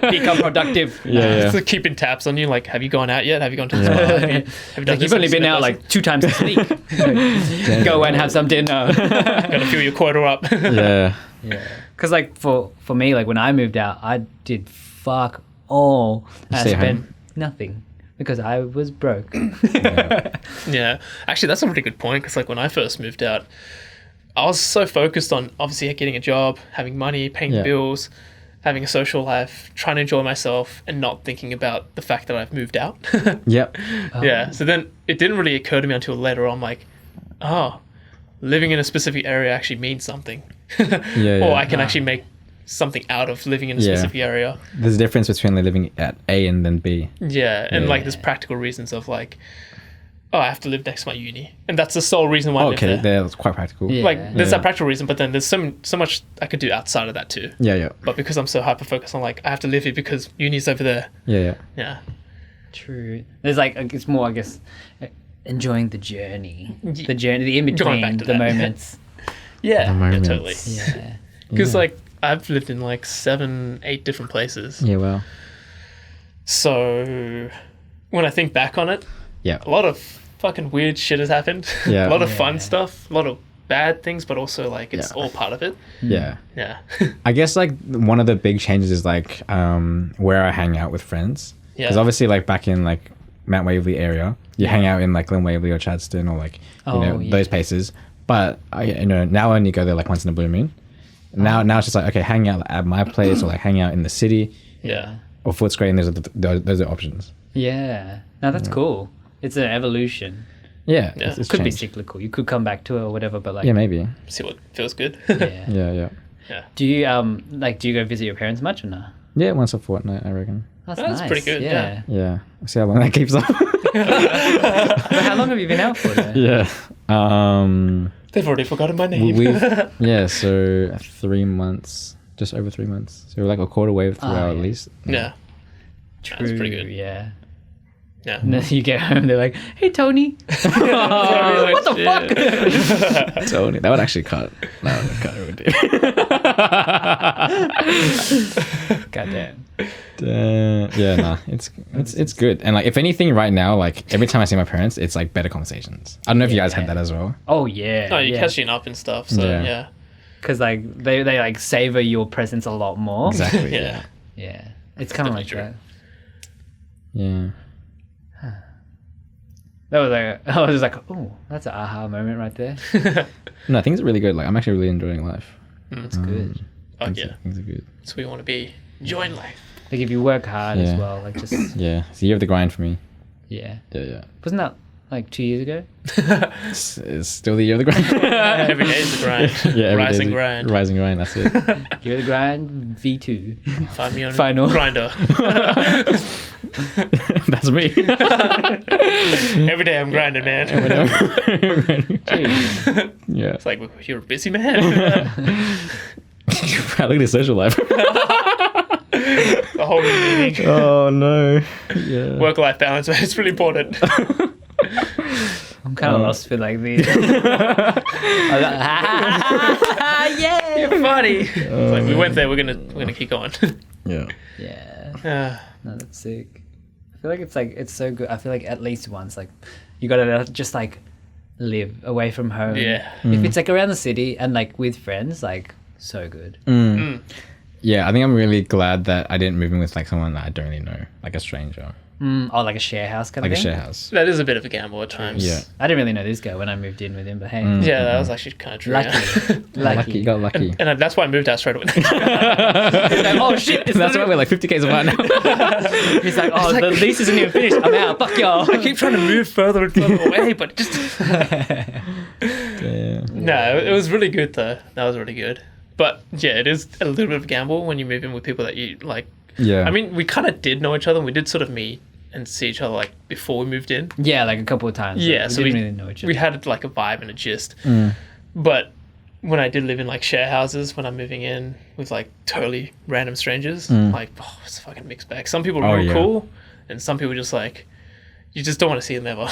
moving. become productive. Yeah. So keeping tabs on you, like, have you gone out yet? Have you gone to the spa? Have you done Like, this? you've only Have you been done out that? like 2 times this week. Go and have some dinner. Gotta fill your quota up. Yeah. Yeah. Because like for me, like when I moved out, I did fuck all. And I stay spent home? nothing because I was broke. Yeah, actually, that's a pretty good point because, like, when I first moved out, I was so focused on obviously getting a job, having money, paying Yeah. bills, having a social life, trying to enjoy myself, and not thinking about the fact that I've moved out. Yep. Yeah, so then it didn't really occur to me until later on, like, oh, living in a specific area actually means something. Yeah. Or I can actually make something out of living in a Yeah. specific area. There's a difference between like, living at A and then B. Yeah, and Yeah. like there's practical reasons of like, oh, I have to live next to my uni, and that's the sole reason why I Okay, live there. that's quite practical. Yeah. Like there's Yeah. that practical reason, but then there's so much I could do outside of that too. Yeah. But because I'm so hyper focused on like I have to live here because uni's over there. Yeah. Yeah, True. There's like it's more, I guess, enjoying the journey, Ye- the in Going between, back to the that. moments. yeah, The moments. totally. Yeah. Because Yeah. like I've lived in like 7-8 different places. Yeah, well. So when I think back on it, Yeah. a lot of fucking weird shit has happened. Yeah. A lot of Yeah. fun stuff, a lot of bad things, but also like it's Yeah. all part of it. Yeah. Yeah. I guess like one of the big changes is like where I hang out with friends. Because Yeah. obviously like back in like Mount Waverley area, you hang out in like Glen Waverley or Chadstone or like you know yeah. those places. But I now I only go there like once in a blue moon. Now it's just like okay, hang out at my place or like hang out in the city Yeah. or Footscray, and those are options. Yeah. No, that's cool. It's an evolution. Yeah, Yeah. it's It could be changed. cyclical. You could come back to it or whatever, but like Yeah, maybe. See what feels good. yeah. Yeah. Yeah. Do you do you go visit your parents much or no? Yeah, once a fortnight, I reckon. That's That's pretty good, yeah. Yeah, see how long that keeps up. But how long have you been out for? Then? yeah. They've already forgotten my name. We've so 3 months, just over 3 months. So we're like a quarter way through at least. Yeah. True. That's pretty good. Yeah. Yeah. And then you get home, they're like, "Hey, Tony." What the fuck? Tony, that would actually cut. That would cut it. Goddamn. Yeah, nah, it's good. And like, if anything, right now, like every time I see my parents, it's like better conversations. I don't know if you guys had that as well. Oh yeah. No, you're catching up and stuff. So yeah. Because like they like savor your presence a lot more. Exactly. Yeah. Yeah. It's kind of like definitely that. Yeah. That was like, I was just like, oh, that's an aha moment right there. No, I think it's really good. Like, I'm actually really enjoying life. It's good. Oh Things yeah. things are good. That's where you want to be. Enjoying life. Like if you work hard as Yeah. well, like just Yeah, it's the year of the grind for me. yeah. Yeah. Wasn't that like 2 years ago? It's still the year of the grind. Every day is a grind. Yeah, every Rising day's a- grind. Rising grind, that's it. Year of the grind V2. Find me on Final. Grinder. That's me. Every day I'm grinding, man. Jeez. Yeah. It's like, you're a busy man. Look at his social life. The whole meaning. Oh no. Yeah. Work-life balance, man. It's really important. I'm kind of lost for like the. Yeah, you're funny. It's like, we went there, we're gonna keep going. Yeah. Yeah. No, that's sick. I feel like it's so good. I feel like at least once, like, you gotta just like live away from home. Yeah. If it's like around the city and like with friends, like so good. Yeah, I think I'm really glad that I didn't move in with like someone that I don't really know, like a stranger, Or like a share house kind like of a thing. share house. That is a bit of a gamble at times. Yeah. I didn't really know this guy when I moved in with him, but hey, Yeah, that was actually kind of true. lucky, Yeah. Lucky, you got lucky. And that's why I moved out straight away. Oh shit! That's why we're like 50K apart now. He's like, oh, the lease isn't even finished. I'm out. Fuck y'all. I keep trying to move further and further away, but just... Yeah. No, it was really good though. That was really good. But yeah, it is a little bit of a gamble when you move in with people that you like. Yeah. I mean, we kind of did know each other. And we did sort of meet and see each other like before we moved in. Yeah, like a couple of times. Yeah, we so didn't really know each other. We had like a vibe and a gist. But when I did live in like share houses, when I'm moving in with like totally random strangers, like, oh, it's a fucking mixed bag. Some people are real yeah. cool, and some people just like, you just don't want to see them ever.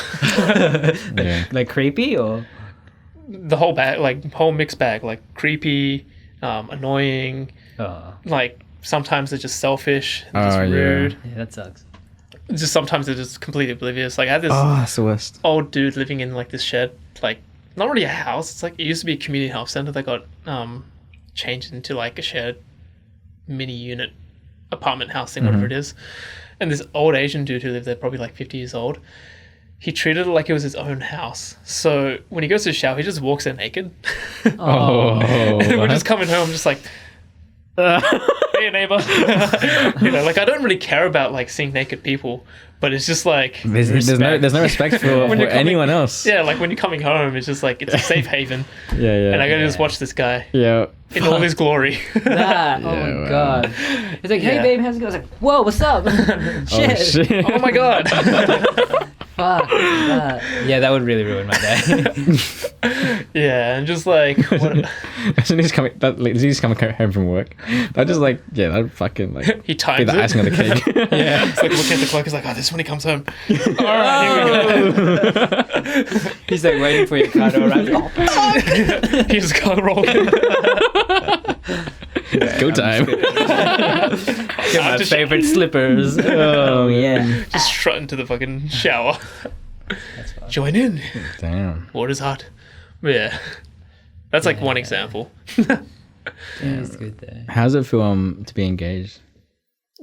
Yeah. Like creepy or The whole bag, like whole mixed bag, like creepy, annoying, like sometimes they're just selfish, and just Oh, yeah. rude. yeah, that sucks. Just sometimes they're just completely oblivious. Like I had this Oh, that's the worst. old dude living in like this shed, like not really a house. It's like it used to be a community health center that got changed into like a shared mini unit apartment house thing, whatever it is. And this old Asian dude who lived there, probably like 50 years old, he treated it like it was his own house. So when he goes to the shower, he just walks there naked. Oh. And we're just coming home, just like, hey neighbor. You know, like I don't really care about like seeing naked people, but it's just like There's no respect for When you're coming- anyone else. yeah, like when you're coming home, it's just like it's a safe haven, Yeah. and I gotta just watch this guy Yeah. in all his glory. That, oh Yeah, my wow. god. He's like, hey Yeah. babe, how's it going? I was like, whoa, what's up? Shit. Oh shit. Oh my god. Fuck that. Yeah, that would really ruin my day. Yeah, and just like what, Imagine he's coming home from work. That just like that fucking like he be times the it. icing on the cake. Yeah, it's like looking at the clock. He's like, oh, this is when he comes home. All right, here we go. He's like waiting for your car to arrive. Oh, fuck. He just got rolling. Go time. Get my After favorite slippers. Oh, yeah. Just strut into the fucking shower. That's fine. Join in. Damn. Water's hot. But yeah, that's like one example. Yeah, it's good there. How does it feel to be engaged?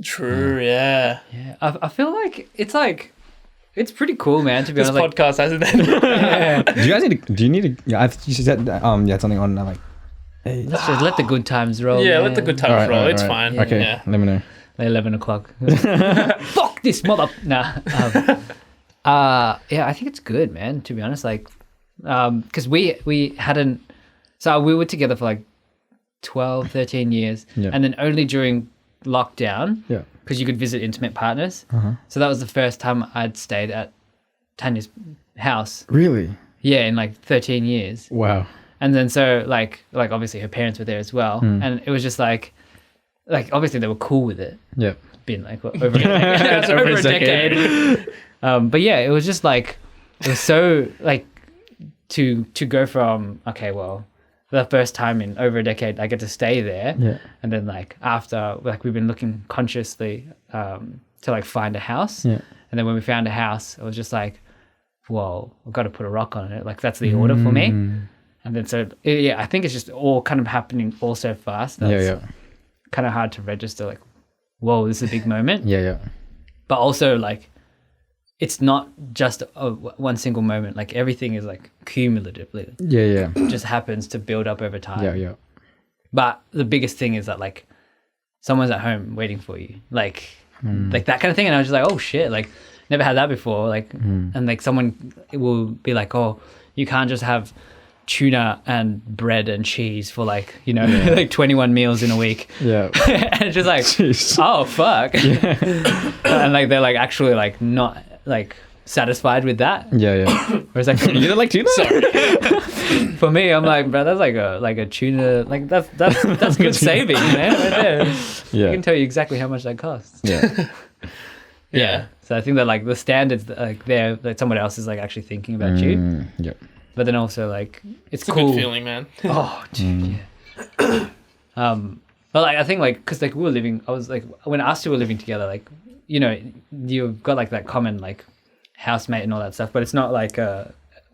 True. Yeah. Yeah, I feel like it's pretty cool, man, to be This honest. Like, podcast hasn't ended. yeah. Do you guys need to? Do you need to? Yeah, I think you said you had something on like. Hey. Let's just let the good times roll. Yeah, man. let the good times Alright, roll. alright, It's alright. fine. Okay, Yeah. let me know. Like 11 o'clock. Fuck this mother. Nah. Yeah, I think it's good, man, to be honest. Like, because we hadn't, so we were together for like 12, 13 years. Yeah. And then only during lockdown, Yeah. because you could visit intimate partners. So that was the first time I'd stayed at Tanya's house. Really? Yeah, in like 13 years. Wow. And then so like obviously her parents were there as well. And it was just like, like obviously they were cool with it. Yeah. Been like what, over a decade. But yeah, it was just like it was so like to go from okay, well, the first time in over a decade I get to stay there, and then like after like we've been looking consciously to like find a house, and then when we found a house, it was just like, whoa, I've got to put a rock on it. Like that's the order for me. And then so yeah, I think it's just all kind of happening all so fast. That's kind of hard to register. Like, whoa, this is a big moment. But also like, it's not just one single moment. Like everything is like cumulatively. It just happens to build up over time. But the biggest thing is that like someone's at home waiting for you. Like that kind of thing. And I was just like, oh shit, like never had that before. Like, and like someone will be like, oh, you can't just have tuna and bread and cheese for like, you know, like 21 meals in a week. And it's just like, oh fuck. And like they're like actually like not like satisfied with that. Whereas like You don't like tuna? Sorry. For me, I'm like, bro, that's like a tuna, like that's good saving, man, right there. I can tell you exactly how much that costs. So I think that like the standards that, like there, that someone else is like actually thinking about you. But then also like it's cool. a good feeling, man. Oh, dude, but like I think like because like we were living, I was like when us two were living together, like you know you've got like that common like housemate and all that stuff, but it's not like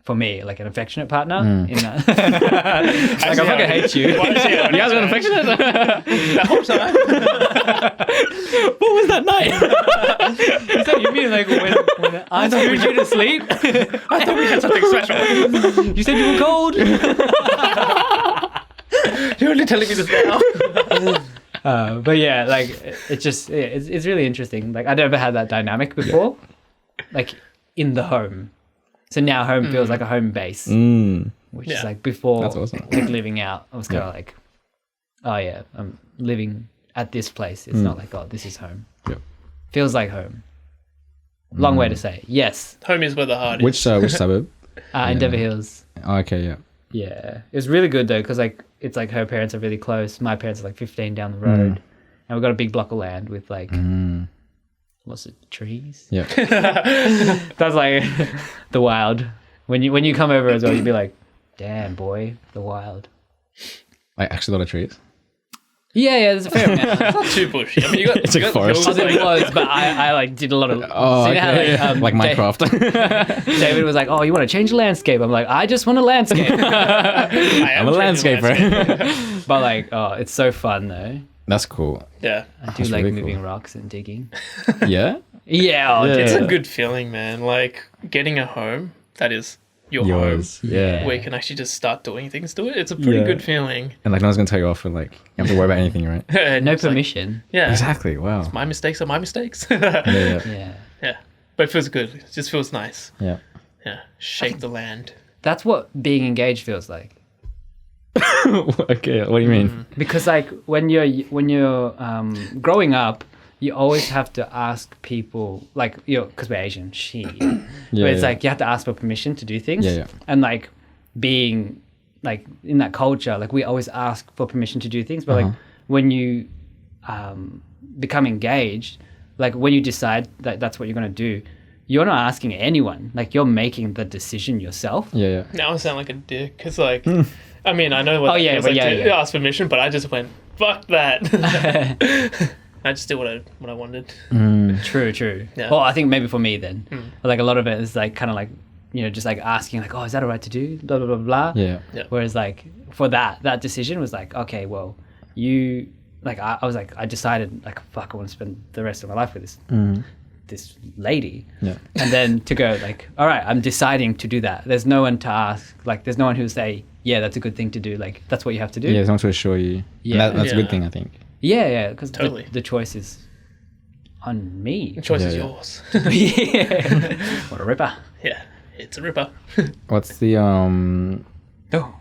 for me like an affectionate partner in that. Like I fucking hate you. Why is he You guys got affectionate? that whole time? What was that night? Is that you mean like when I screwed you to sleep? I thought we had something special. You said you were cold. You're only telling me this now. But yeah, like it's just it's really interesting. Like I never had that dynamic before, like in the home. So now home feels like a home base, which is like before That's awesome. like living out. I was kind of like, oh yeah, I'm living at this place. It's not like, oh, this is home. Feels like home. Long way to say. Yes. Home is where the heart is. Which suburb? In Denver Hills. Oh, okay, Yeah. It was really good though, because like it's like her parents are really close. My parents are like 15 down the road. And we've got a big block of land with like lots of trees. That's like the wild. When you come over as well, you'd be like, damn boy, the wild. Like actually a lot of trees. Yeah, there's a fair amount. It's not too bushy. I mean, you got, It's you like got forest. hills, It was, but I like did a lot of. Oh, so you know how, okay. Like Minecraft. David was like, "Oh, you want to change the landscape?" I'm like, "I just want a landscape." I'm a landscaper. But like, oh, it's so fun though. That's cool. Yeah. I do That's like really moving cool. rocks and digging. Yeah? Yeah, Yeah. It's dude. a good feeling, man. Like getting a home that is your Yours. home, Yeah. where you can actually just start doing things to it. It's a pretty Yeah. good feeling. And like no one's gonna tell you off for like you don't have to worry about anything, right? And No it's like, permission. yeah. Exactly. Wow. My mistakes are my mistakes. Yeah. Yeah. But it feels good. It just feels nice. Yeah. Yeah. Shake the land. That's what being engaged feels like. Okay. What do you mean? Because like when you're growing up, you always have to ask people, like, because we're Asian, but it's like you have to ask for permission to do things. Yeah. And like being like in that culture, like we always ask for permission to do things. But like when you become engaged, like when you decide that that's what you're going to do, you're not asking anyone. Like you're making the decision yourself. Yeah. Now I sound like a dick because, like, I mean, I know what that feels like to ask permission, but I just went, fuck that. I just did what I wanted. True. Yeah. Well, I think maybe for me then, like a lot of it is like kind of like, just like asking like, oh, is that all right to do? Blah, blah, blah, blah. Yeah. Whereas like for that decision was like, okay, well, you, like, I was like, I decided like, fuck, I want to spend the rest of my life with this lady. Yeah. And then to go like, all right, I'm deciding to do that. There's no one to ask. Like, there's no one who'll say, yeah, that's a good thing to do. Like, that's what you have to do. Yeah, someone to assure you. Yeah. And that's a Yeah. good thing, I think. Yeah, because Totally. the choice is on me. The choice is Yeah. yours. Yeah. What a ripper. Yeah. It's a ripper. What's the Oh.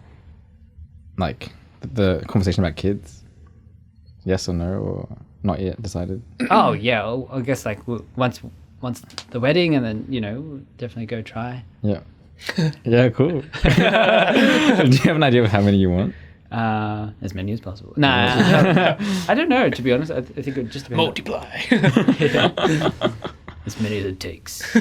like the conversation about kids? Yes or no, or not yet decided? Oh yeah, well, I guess like once the wedding, and then definitely go try. Yeah. Yeah, cool. Do you have an idea of how many you want? As many as possible. Nah, I don't know. To be honest, I think it just depends. Multiply. As many as it takes.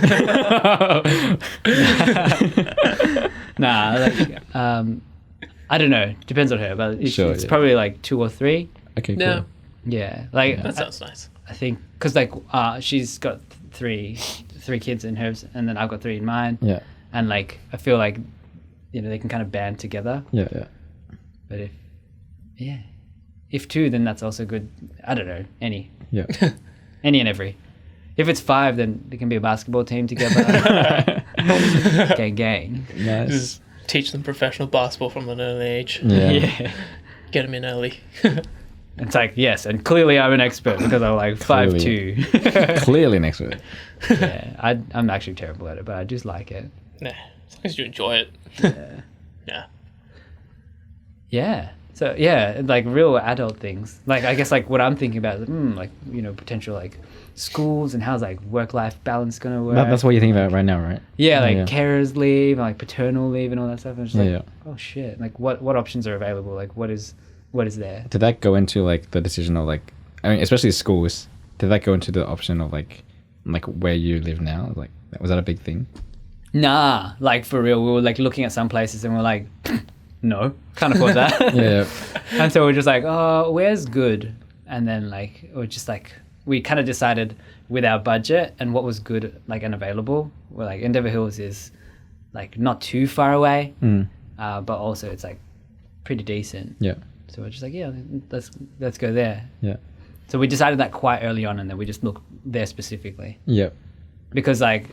Nah, like, I don't know. Depends on her, but it's probably like 2 or 3. Okay, cool. Yeah. Yeah, like That sounds nice. I think because like she's got three kids in hers, and then I've got 3 in mine. Yeah. And like I feel like they can kind of band together. Yeah, yeah. But if 2, then that's also good. I don't know, any Yeah. any and every. If it's 5, then there can be a basketball team together. gang. Nice. Just teach them professional basketball from an early age. Yeah. Get them in early. It's like, yes, and clearly I'm an expert because I'm like 5'2". Clearly an expert. Yeah, I'm actually terrible at it, but I just like it. Nah, as long as you enjoy it. Yeah. Yeah. Yeah. So yeah, like real adult things. Like I guess like what I'm thinking about is like potential like schools and how's like work-life balance gonna work. That's what you're thinking about right now, right? Yeah, like carers leave and like paternal leave and all that stuff. And it's just like, Yeah. oh shit, like what options are available? Like what is there? Did that go into like the decision of like, I mean, especially schools? Did that go into the option of like where you live now? Like, was that a big thing? Nah, like for real, we were like looking at some places and we're like, no, can't afford that. Yeah. And so we're just like, oh, where's good? And then like we're just like we kind of decided with our budget and what was good like and available. We're like Endeavour Hills is like not too far away, but also it's like pretty decent. Yeah. So we're just like, yeah, let's go there. Yeah. So we decided that quite early on, and then we just looked there specifically. Yeah. Because like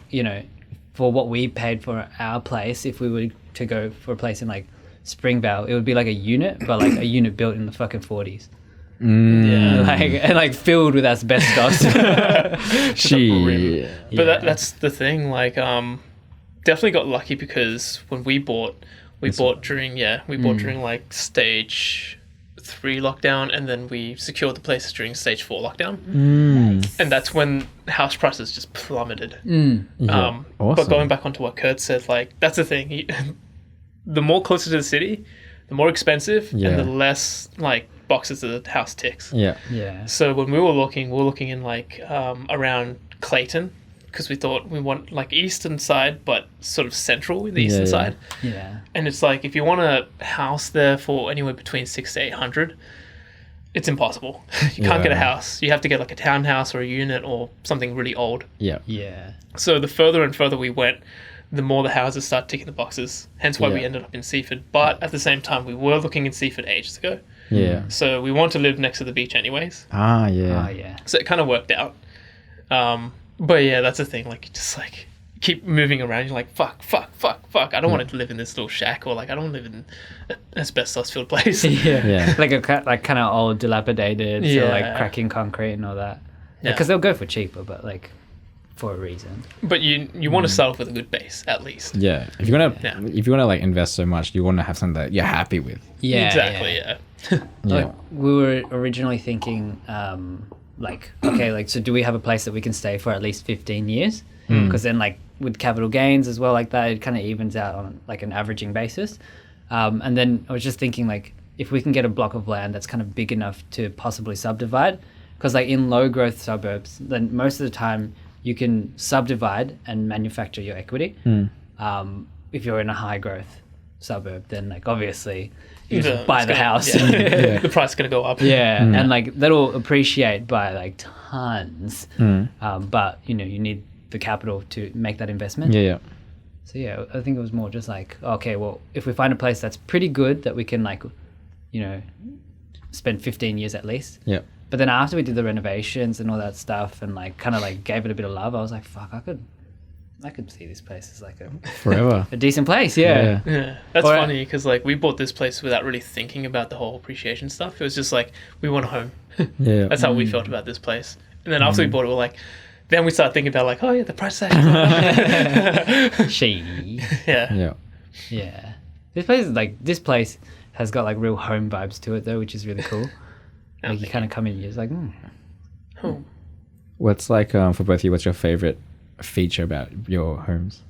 for what we paid for our place, if we were to go for a place in like Springvale, it would be like a unit, but like a unit built in the fucking 40s. Yeah. Like filled with asbestos. But that's the thing. Like, definitely got lucky because when we bought during like stage 3 lockdown, and then we secured the place during stage 4 lockdown, and that's when house prices just plummeted. Awesome. But going back onto what Kurt said, like that's the thing. The more closer to the city, the more expensive, and the less like boxes the house ticks. Yeah. So when we were looking in like around Clayton, because we thought we want like eastern side, but sort of central in the eastern side. Yeah. And it's like if you want a house there for anywhere between 600 to 800, it's impossible. You can't get a house. You have to get like a townhouse or a unit or something really old. Yeah. Yeah. So the further and further we went, the more the houses start ticking the boxes. Hence why we ended up in Seaford. But at the same time, we were looking in Seaford ages ago. Yeah. So we want to live next to the beach anyways. Yeah. So it kind of worked out. But yeah, that's the thing. Like, you just like keep moving around. You're like, fuck. I don't want to live in this little shack, or like I don't live in an asbestos-filled place. Yeah. Like a kind of old, dilapidated, so like cracking concrete and all that. Yeah. Because they'll go for cheaper, but like for a reason. But you want to start off with a good base at least. Yeah. If you wanna like invest so much, you want to have something that you're happy with. Yeah. Exactly. Yeah. Like, we were originally thinking, so do we have a place that we can stay for at least 15 years? Because then, like, with capital gains as well, like that, it kind of evens out on like an averaging basis. And then I was just thinking, like, if we can get a block of land that's kind of big enough to possibly subdivide, because like in low growth suburbs, then most of the time you can subdivide and manufacture your equity. If you're in a high growth suburb, then like obviously you just buy the house. The price is going to go up. And like that'll appreciate by like tons. But you need the capital to make that investment. So yeah, I think it was more just like, okay, well, if we find a place that's pretty good that we can like, spend 15 years at least. But then after we did the renovations and all that stuff and like kind of like gave it a bit of love, I was like, fuck, I could see this place as like a forever a decent place. Yeah. That's funny because like we bought this place without really thinking about the whole appreciation stuff. It was just like we want a home. That's how we felt about this place. And then after we bought it, we're like, then we started thinking about like, oh yeah, the price is actually Yeah. This place has got like real home vibes to it though, which is really cool. Like you kind of come in, you're just like, home. What's like for both of you? What's your favorite feature about your homes?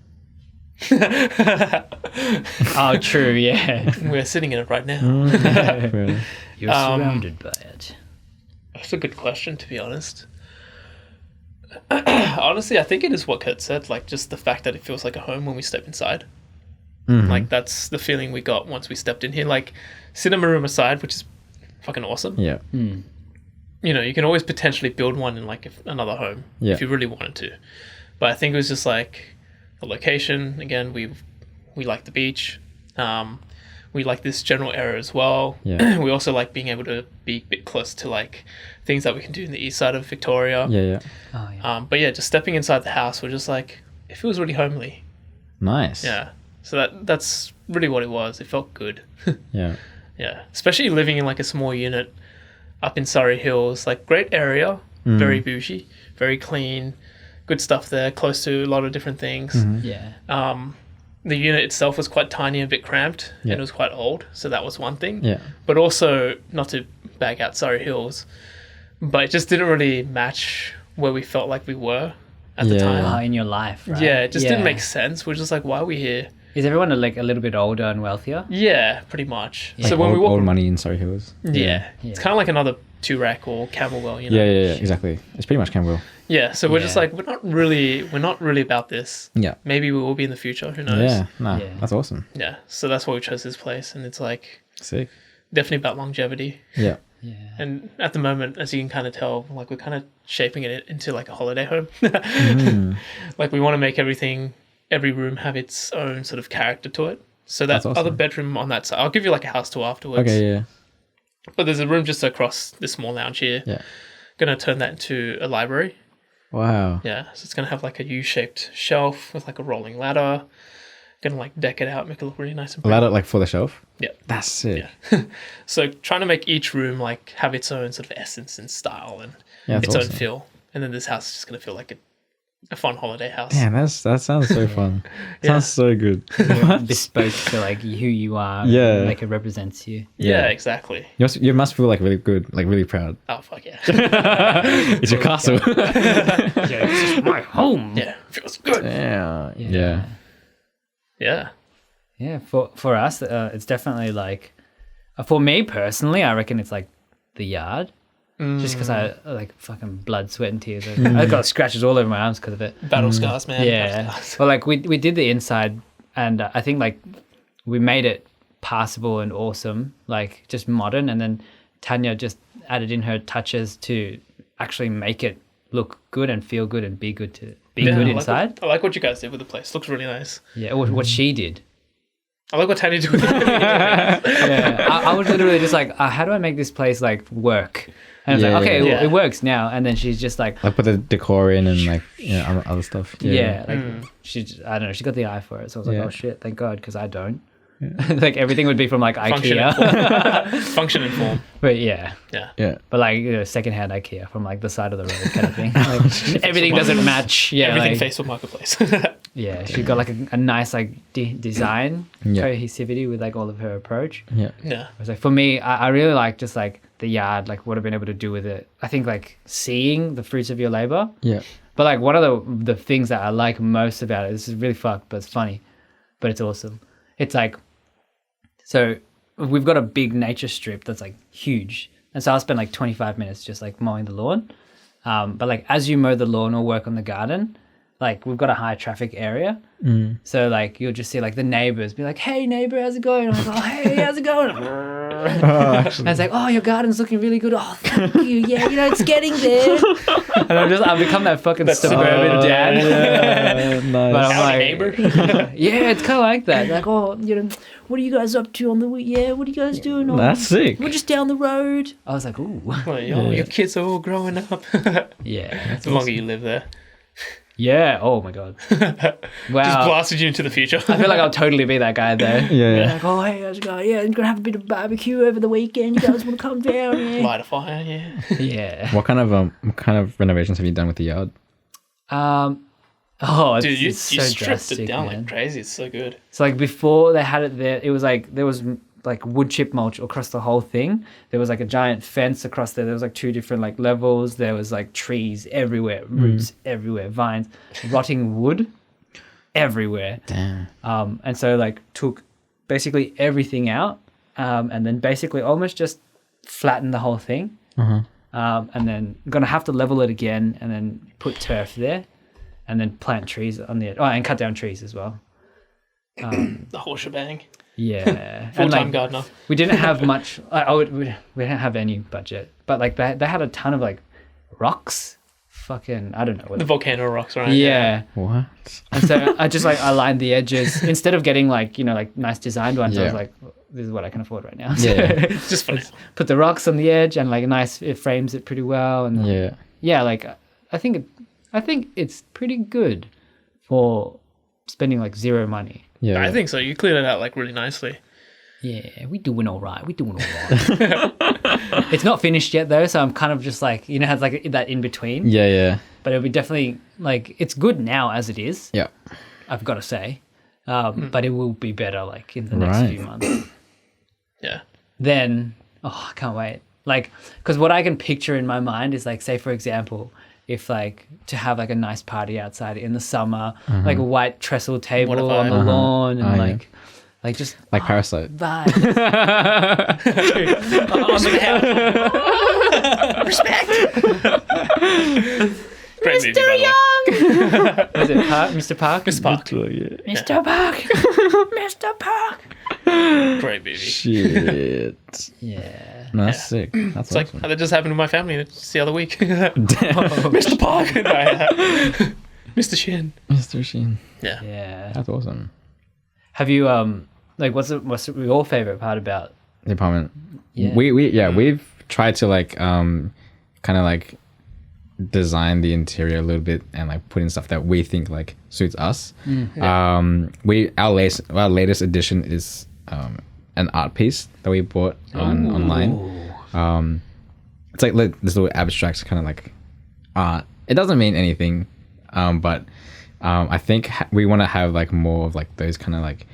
Oh, true. Yeah. We're sitting in it right now. Fair enough. You're surrounded by it. That's a good question, to be honest. Honestly, I think it is what Kurt said, like just the fact that it feels like a home when we step inside. Like that's the feeling we got once we stepped in here. Like cinema room aside, which is fucking awesome. Yeah. You know, you can always potentially build one in like another home if you really wanted to. But I think it was just like the location. Again, we like the beach. We like this general area as well. Yeah. We also like being able to be a bit close to like things that we can do in the east side of Victoria. Yeah. Oh, yeah. But yeah, just stepping inside the house, we're just like, it feels really homely. Nice. Yeah. So that's really what it was. It felt good. Yeah. Yeah. Especially living in like a small unit up in Surrey Hills, like great area, very bougie, very clean, good stuff there, close to a lot of different things. Yeah. The unit itself was quite tiny, a bit cramped, Yeah. and it was quite old. So that was one thing. Yeah. But also, not to bag out Surrey Hills, but it just didn't really match where we felt like we were at the Yeah. time. In your life, right? Yeah, it just didn't make sense. We're just like, why are we here? Is everyone like a little bit older and wealthier? Yeah, pretty much. Yeah. So when old, we walk, old money in Surrey Hills. yeah, it's kind of like another Toorak or Camberwell, you know. Yeah, exactly. It's pretty much Camberwell. Yeah, so we're just Yeah. like we're not really about this. Yeah. Maybe we will be in the future. Who knows? Yeah. Nah, Yeah. that's awesome. Yeah. So that's why we chose this place, and it's like Sick. definitely about longevity. Yeah. Yeah. And at the moment, as you can kind of tell, like we're kind of shaping it into like a holiday home. Like we want to make every room have its own sort of character to it. So that That's awesome. other bedroom on that side, I'll give you like a house tour afterwards. Okay. Yeah. But there's a room just across this small lounge here. Yeah. Gonna turn that into a library. Wow. Yeah, so it's gonna have like a U-shaped shelf with like a rolling ladder. Gonna like deck it out, make it look really nice and A pretty. ladder like for the shelf. Yeah. That's sick. Yeah. So trying to make each room like have its own sort of essence and style and Yeah, that's its own awesome. feel. And then this house is just gonna feel like a fun holiday house. Damn, that sounds so fun. Yeah. Sounds so good. Bespoke to like who you are. Yeah. Like it represents you. Yeah, Yeah. exactly. You must feel like really good, like really proud. Oh fuck yeah. It's your castle. Yeah, this is my home. Yeah. Feels good. Yeah. Yeah. Yeah. Yeah, for us, it's definitely like, for me personally, I reckon it's like the yard. Just because I like fucking blood, sweat, and tears. I've got scratches all over my arms because of it. Battle scars, man. Yeah. Battle scars. Well, like we did the inside, and I think like we made it passable and awesome, like just modern. And then Tanya just added in her touches to actually make it look good and feel good and be good Yeah, good I inside. I like what you guys did with the place. Looks really nice. Yeah, what she did. I like what Tanya did with it. Yeah, I was literally just like, how do I make this place like work? And I was Yeah, like, okay, yeah. well, it works now. And then she's just like, Like put the decor in and like other stuff. yeah, like I don't know, she got the eye for it. So I was like, Yeah. oh shit, thank God, because I don't. Like everything would be from like Function IKEA. and form. Function and form. But yeah, Yeah. Yeah. but like secondhand IKEA from like the side of the road kind of thing. Like, everything doesn't match. Yeah, Everything like, Facebook Marketplace. yeah, she got like a nice like design Yeah. cohesivity with like all of her approach. Yeah. Yeah. It was like for me, I really like just like the yard, like what I've been able to do with it. I think like seeing the fruits of your labor. Yeah. But like one of the things that I like most about it, this is really fucked, but it's funny, but it's awesome. It's like, so we've got a big nature strip that's like huge. And so I'll spend like 25 minutes just like mowing the lawn. But like as you mow the lawn or work on the garden, like we've got a high traffic area. So like you'll just see like the neighbors be like, hey neighbor, how's it going? I'm like, oh, hey, how's it going? And it's like, oh, your garden's looking really good. Oh, thank you. Yeah, you know, it's getting there. And I've become that fucking suburban dad. Yeah, nice. But I'm Howdy, like, neighbor. yeah, it's kind of like that. Like, oh, you know, what are you guys up to on the week? Yeah, what are you guys doing? Oh, That's sick. we're just down the road. I was like, ooh. Well, your kids are all growing up. Yeah. The longer you live there. Yeah. Oh my God. Just Wow. blasted you into the future. I feel like I'll totally be that guy though. Yeah. Like, oh, hey, how's it going? Yeah, I'm going to have a bit of barbecue over the weekend. You guys want to come down? Yeah. Light a fire, yeah. Yeah. What kind of renovations have you done with the yard? Oh, it's, Dude, you it's so stripped drastic, it down man. like crazy. It's so good. So like before they had it there, it was like there was like wood chip mulch across the whole thing. There was like a giant fence across there. There was like 2 different like levels. There was like trees everywhere, roots everywhere, vines, rotting wood everywhere. Damn. And so like took basically everything out, and then basically almost just flattened the whole thing. And then gonna have to level it again, and then put turf there, and then plant trees on the edge. Oh, and cut down trees as well. The whole shebang. Yeah, Full-time gardener. We didn't have much. We didn't have any budget, but like they had a ton of like rocks. Fucking, I don't know. The volcano rocks, right? Yeah. What? And so I just like aligned the edges instead of getting like, you know, like nice designed ones. I was Yeah. like, this is what I can afford right now. So Yeah. Just for now. put the rocks on the edge and like nice. It frames it pretty well. And Yeah. like I think it's pretty good for spending like zero money. Yeah. I think so. You cleared it out like really nicely. Yeah, we doing all right. It's not finished yet though, so I'm kind of just like, you know, has like that in between. Yeah. But it'll be definitely like, it's good now as it is. Yeah. I've got to say, but it will be better like in the next few months. Yeah. Then, I can't wait. Like, because what I can picture in my mind is like, say for example, if like to have like a nice party outside in the summer, like a white trestle table What a on the vibe. lawn, and Oh, yeah. like just Like Parasite. vibes. Great movie, by the way. Was it Park? Mr. Park? Mr. Park. Mr. Park. Mr. Park. Great movie. Shit. Yeah. No, that's sick. That's It's like awesome. that just happened with my family just the other week. Mr. Park. No, yeah. Mr. Shin. Mr. Sheen. Yeah. Yeah. That's awesome. Have you like what's your favorite part about? The apartment. Yeah. We've tried to like kind of like design the interior a little bit and like put in stuff that we think like suits us. Our latest addition is an art piece that we bought online. It's like this little abstract kind of like art. It doesn't mean anything, but I think we want to have like more of like those kind of like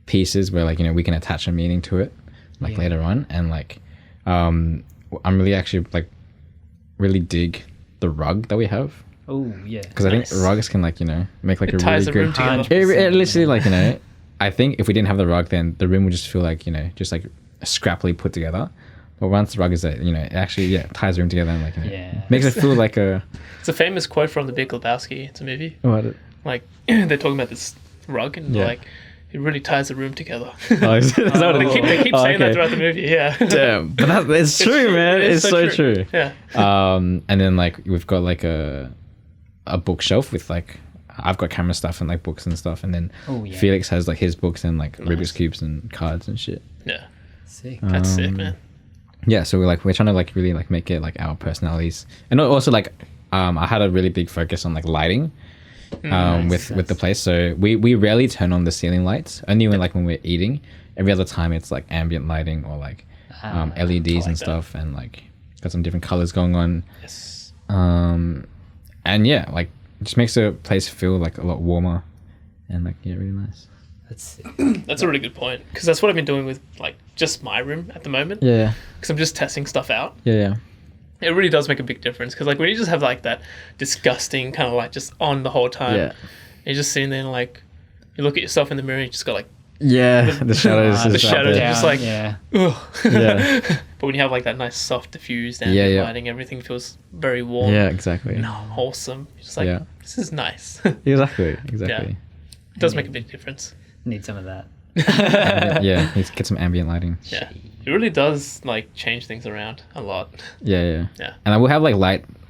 pieces where like, you know, we can attach a meaning to it like later on. And like I'm really actually like really dig the rug that we have, Oh yeah. because I think rugs can like, you know, make like It a ties really the good room together. it literally like, you know, I think if we didn't have the rug, then the room would just feel like, you know, just like scrappily put together. But once the rug is there, you know, it actually ties the room together and like, you know, makes it feel like a It's a famous quote from The Big Lebowski. It's a movie. what Like they're talking about this rug and Yeah. like it really ties the room together. oh, is that what it is? They keep Oh, saying that okay. throughout the movie. Yeah. Damn, but it's true, man. It's so true. Yeah. And then like we've got like a bookshelf with like I've got camera stuff and like books and stuff, and then Felix has like his books and like Rubik's cubes and cards and shit. Yeah. Sick. That's sick, man. Yeah, so we're trying to like really like make it like our personalities, and also like I had a really big focus on like lighting with the place. So we rarely turn on the ceiling lights, only when we're eating. Every other time it's like ambient lighting or like LEDs and stuff, and like got some different colors going on. Yes. And yeah, like it just makes the place feel like a lot warmer and like really nice. That's sick. That's a really good point because that's what I've been doing with like just my room at the moment. Yeah, Because I'm just testing stuff out. yeah. It really does make a big difference because like when you just have like that disgusting kind of like just on the whole time, Yeah. you're just sitting there and like you look at yourself in the mirror, and you just got like Yeah, the shadows. the is out shadows there. are just like yeah. ugh. Yeah. But when you have like that nice soft diffused Yeah, ambient yeah. lighting, everything feels very warm, Yeah, exactly. and wholesome. You're just like Yeah. this is nice. Exactly. It does make a big difference. Need some of that. Yeah, need to get some ambient lighting. Yeah, it really does like change things around a lot. Yeah. Yeah. And we'll have like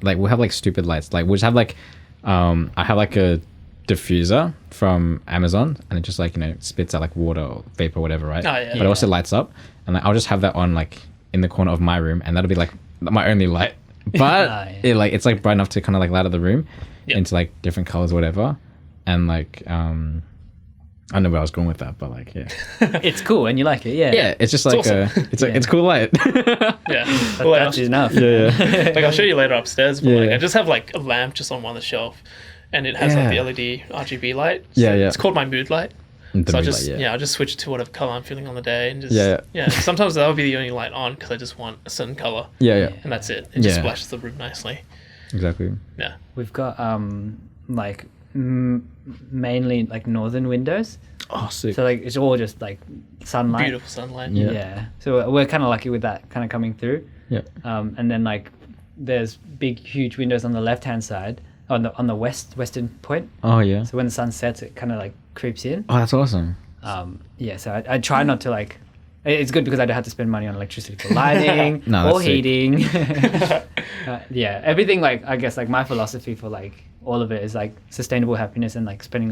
we'll have like stupid lights. Like we'll just have like I have like a diffuser from Amazon, and it just like, you know, spits out like water or vapor or whatever, right? Oh, yeah. But it also lights up, and like, I'll just have that on like in the corner of my room, and that'll be like my only light. But yeah. it's like bright enough to kind of like light up the room Yeah. into like different colors or whatever. And like I don't know where I was going with that, but like It's cool and you like it, yeah. yeah, it's just like awesome. it's cool light. Yeah, But well, that's enough. yeah. like I'll show you later upstairs, but like Yeah. I just have like a lamp just on one of the shelf, and it has like the Yeah. LED RGB light. Yeah, yeah. It's called my mood light. The So I mood just light, I just switch it to whatever color I'm feeling on the day, and just Yeah. Sometimes that'll be the only light on because I just want a certain color, yeah. and that's it. It just Yeah. splashes the room nicely. Exactly. Yeah. We've got like mainly like northern windows. Oh, sick. So like it's all just like sunlight. Beautiful sunlight. Yeah. So we're kind of lucky with that kind of coming through. Yeah. And then like there's big huge windows on the left hand side on the western point. Oh yeah. So when the sun sets, it kind of like creeps in. Oh, that's awesome. Yeah. So I try not to like. It's good because I don't have to spend money on electricity for lighting No, or that's sick. heating. Yeah, everything like I guess like my philosophy for like all of it is like sustainable happiness and like spending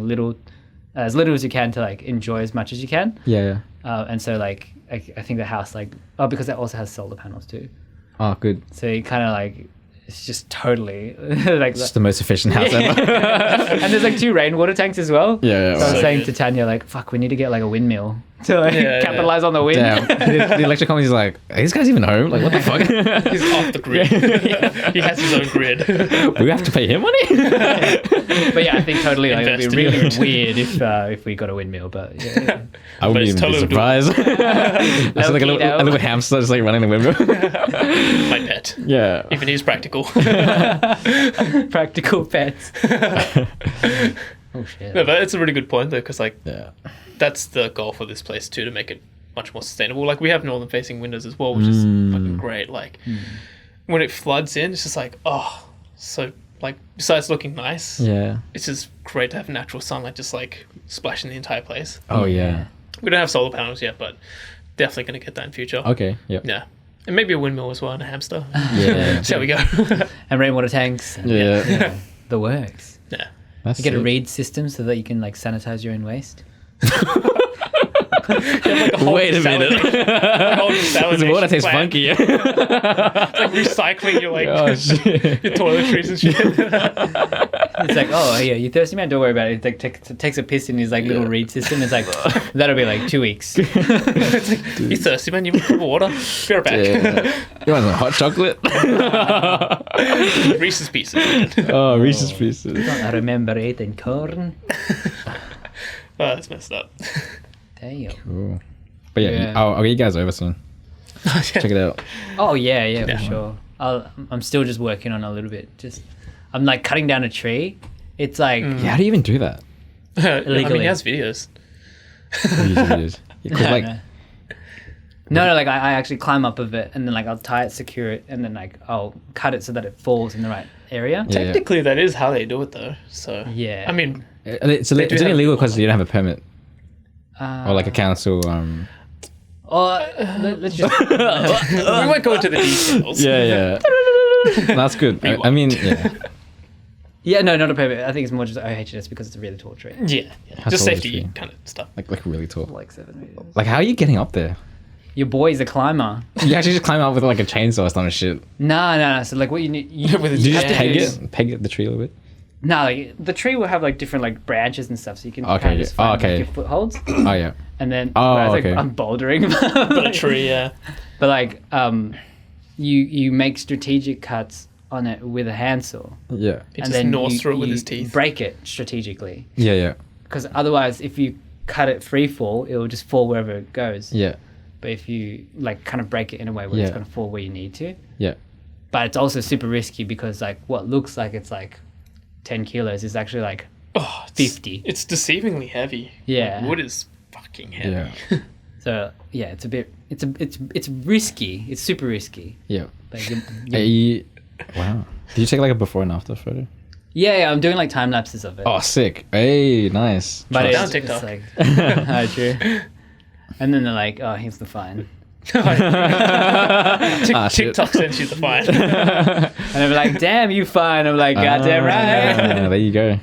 as little as you can to like enjoy as much as you can. Yeah. And so like I think the house like because it also has solar panels too. Oh, good. So you kind of like it's just totally like It's just the most efficient house ever. and there's like 2 rainwater tanks as well. Yeah. So I was So saying good. to Tanya like fuck we need to get like a windmill to like Yeah, capitalize on the wind. Damn. The electric company's like, are these guys even home? Like, what the fuck? He's off the grid. He has his own grid. We have to pay him money? But yeah, I think totally like, it'd be Invest in really it. weird if we got a windmill. But yeah. I wouldn't it's even be totally surprised. I see like a little hamster just like running the window. My pet. Yeah. Even he's practical. Practical pets. Oh shit. No, but it's a really good point though, because like Yeah. that's the goal for this place too, to make it much more sustainable. Like we have northern facing windows as well, which is fucking great. Like when it floods in, it's just like so like besides looking nice, Yeah. it's just great to have natural sunlight just like splashing the entire place. Oh, yeah. We don't have solar panels yet, but definitely gonna get that in future. Okay. Yep. Yeah, and maybe a windmill as well and a hamster. Yeah. Shall we go? And rainwater tanks. And, Yeah. the works. Yeah. That's You get a sick. reed system so that you can like sanitize your own waste. Wait a minute. This water tastes funky. Like recycling your like Oh, shit. your toiletries and shit. It's like, oh yeah, you thirsty man? Don't worry about it. It like takes a piss in his like little reed system. It's like that'll be like 2 weeks. It's like, you thirsty man? You want water? Be right back. Yeah. You want some hot chocolate? Reese's Pieces. Oh, Reese's Pieces. I remember eating corn. Oh, that's messed up. Damn. Cool. But yeah, Yeah. I'll get you guys over soon. Check it out. Oh yeah, Yeah. for sure. I'm still just working on a little bit. I'm like cutting down a tree. It's like Yeah, how do you even do that? I mean, Illegally. he has videos. Because like, no, like I actually climb up of it and then like I'll tie it, secure it, and then like I'll cut it so that it falls in the right area. Yeah. Technically, that is how they do it, though. So Yeah. I mean, it's do only have- illegal because you don't have a permit or like a Uh, council. let's just. we won't go into the details. Yeah. That's good. I mean, yeah. Yeah, no, not a permit. I think it's more just OHS because it's a really tall tree. Yeah. How Just tall is safety she? kind of stuff. Like really tall. Like 7 meters. Like, how are you getting up there? Your boy's a climber. You actually just climb up with like a chainsaw or some shit. No. So like what you need. With a Do you just Yeah, peg it's- it? Peg the tree a little bit? No, like, the tree will have like different like branches and stuff, so you can Okay, kind of yeah. just find Oh, okay. like, your footholds. Oh, yeah. And then Oh, whereas, like, okay. I'm bouldering, But a tree, yeah. but like you make strategic cuts on it with a handsaw, Yeah. He and just then gnaws you, through it with you his teeth. break it strategically, Yeah. because otherwise, if you cut it free fall, it will just fall wherever it goes. Yeah. But if you like kind of break it in a way where it's Yeah. going to fall where you need to, Yeah. but it's also super risky because like what looks like it's like 10 kilos is actually like Oh, 50. It's deceivingly heavy. Yeah. Like, wood is fucking heavy. Yeah. So yeah, it's a bit, it's risky. It's super risky. Yeah. Like Wow. Did you take like a before and after photo? yeah, I'm doing like time lapses of it. Oh, sick. Hey, nice. but Try it it's, on it's TikTok. like, true. And then they're like, oh, here's the fine. Ah, shit. TikTok sends you the fine. And they're like, damn, you fine. I'm like, goddamn right. There you go.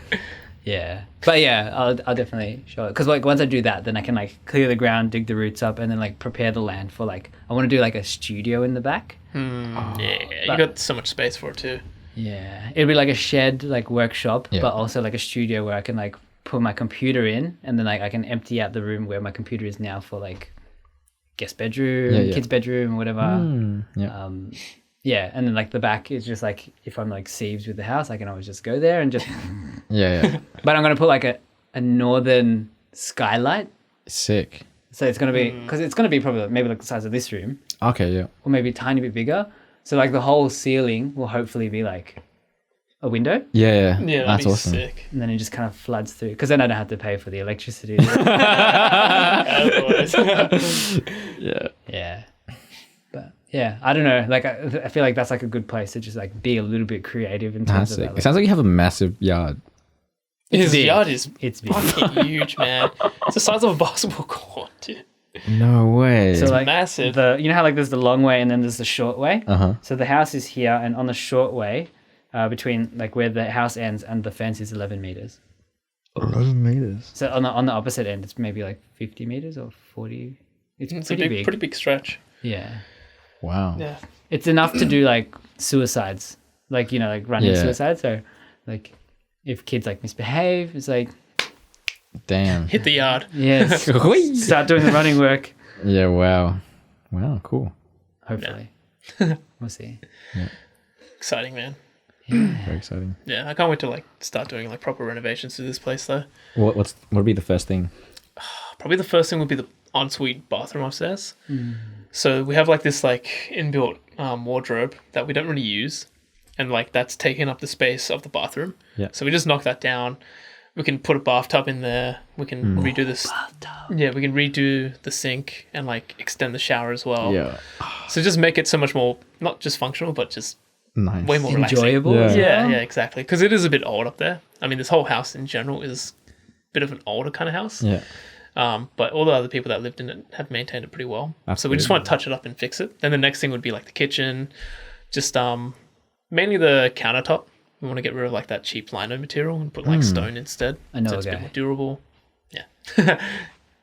Yeah. But yeah, I'll definitely show it. Because like once I do that, then I can like clear the ground, dig the roots up, and then like prepare the land for like, I want to do like a studio in the back. Yeah, you But- got so much space for it too. Yeah. It'd be like a shed, like workshop, Yeah. but also like a studio where I can like put my computer in, and then like I can empty out the room where my computer is now for like guest bedroom, Yeah, yeah. kids bedroom, whatever. Yeah. Yeah, and then like the back is just like if I'm like sieves with the house, I can always just go there and just. Yeah. But I'm gonna put like a northern skylight, Sick. so it's gonna be because it's gonna be probably maybe like the size of this room, Okay, yeah. or maybe a tiny bit bigger. So like the whole ceiling will hopefully be like a window, Yeah, Yeah, that'd that's be awesome. sick. and then it just kind of floods through. Because then I don't have to pay for the electricity. Otherwise. Yeah. Yeah. But yeah, I don't know. Like, I feel like that's like a good place to just like be a little bit creative in terms That's of sick. that. It Like, sounds like you have a massive yard. His big. yard is it's big. fucking huge, man. It's the size of a basketball court, dude. No way. So like massive. you know how like there's the long way and then there's the short way. Uh-huh. So the house is here, and on the short way, between like where the house ends and the fence is 11 meters. 11 meters. So on the opposite end, it's maybe like 50 meters or 40. It's It's pretty a big. pretty big stretch. Yeah, Wow. Yeah. it's enough to do like suicides, like like running Yeah. suicide. So like if kids like misbehave, it's like Damn. Hit the yard. yes, Whee! start doing the running work. Yeah, wow. Wow, cool. Hopefully, we'll see. Exciting, man. Very exciting. Yeah, I can't wait to like start doing like proper renovations to this place though. What would be the first thing? Probably the first thing would be the ensuite bathroom upstairs. So we have like this like inbuilt wardrobe that we don't really use, and like that's taking up the space of the bathroom. Yeah. So we just knock that down. We can put a bathtub in there. We can redo this. Yeah, we can redo the sink and like extend the shower as well. Yeah. So just make it so much more not just functional, but just Nice. way more relaxing. Enjoyable. Yeah. as Yeah, well. yeah, exactly. Because it is a bit old up there. I mean, this whole house in general is a bit of an older kind of house. Yeah. But all the other people that lived in it have maintained it pretty well. That's so we just good. want to touch it up and fix it. Then the next thing would be like the kitchen, just mainly the countertop. We want to get rid of like that cheap lino material and put like stone instead. I know so a it's a bit guy. more durable. Yeah.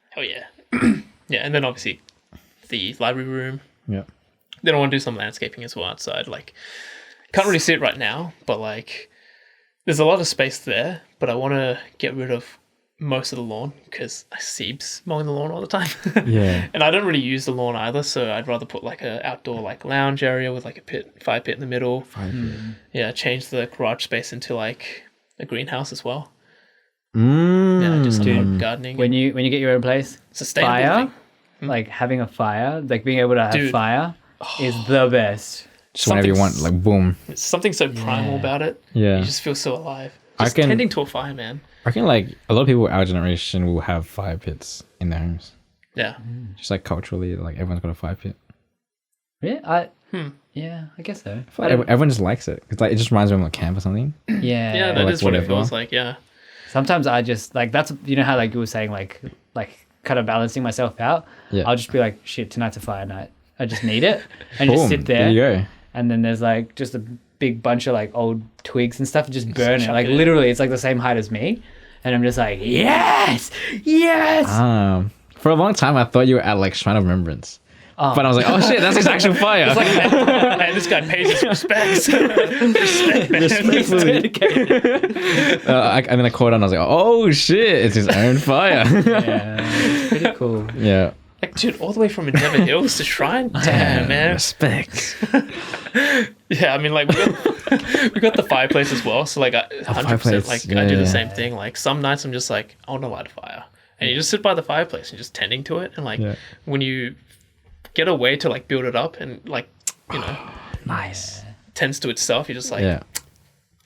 Hell yeah. Yeah, and then obviously the library room. Yeah. Then I want to do some landscaping as well outside. Like, can't really see it right now, but like, there's a lot of space there. But I want to get rid of most of the lawn because I Seeb's mowing the lawn all the time. Yeah. And I don't really use the lawn either, so I'd rather put like a outdoor like lounge area with like a fire pit in the middle. Yeah, change the garage space into like a greenhouse as well. Yeah, do some Dude, gardening. When you get your own place, Sustainable fire, thing. like having a fire, like being able to have Dude. fire, is the best. Just whenever you want, Something's- like boom. It's something so primal about it. Yeah. You just feel so alive. I Just can- tending to a fire, man. I reckon like a lot of people our generation will have fire pits in their homes. Yeah. Just like culturally, like everyone's got a fire pit. Yeah, yeah, I guess so. I feel like everyone just likes it. It's like it just reminds me of like camp or something. Yeah, Yeah, that like is what it whatever. feels like. Yeah. Sometimes I just like that's how like you were saying like kind of balancing myself out. Yeah. I'll just be like, shit, tonight's a fire night. I just need it, and just Boom. sit there. You go. And then there's like just a big bunch of like old twigs and stuff, just burn it. chuck Like it in. literally, it's like the same height as me, and I'm just like, yes, yes. For a long time, I thought you were at like Shrine of Remembrance. Oh. But I was like, oh shit, that's his actual fire. It's like, man, this guy pays his respects. Respect, man. He's dedicated. And then I called on, I was like, oh shit, it's his own fire. Yeah, it's pretty cool. Yeah. Like, dude, all the way from Endeavour Hills to Shrine? Damn, man. Respect. Yeah, I mean, like, we got the fireplace as well. So, like, 100%, fireplace, like, yeah, I do the yeah. same thing. Like, some nights I'm just like, I want to light a fire. And you just sit by the fireplace and just tending to it. And, like, Yeah. when you get a way to, like, build it up and, like, you know, Nice. tends to itself, you're just like, Yeah.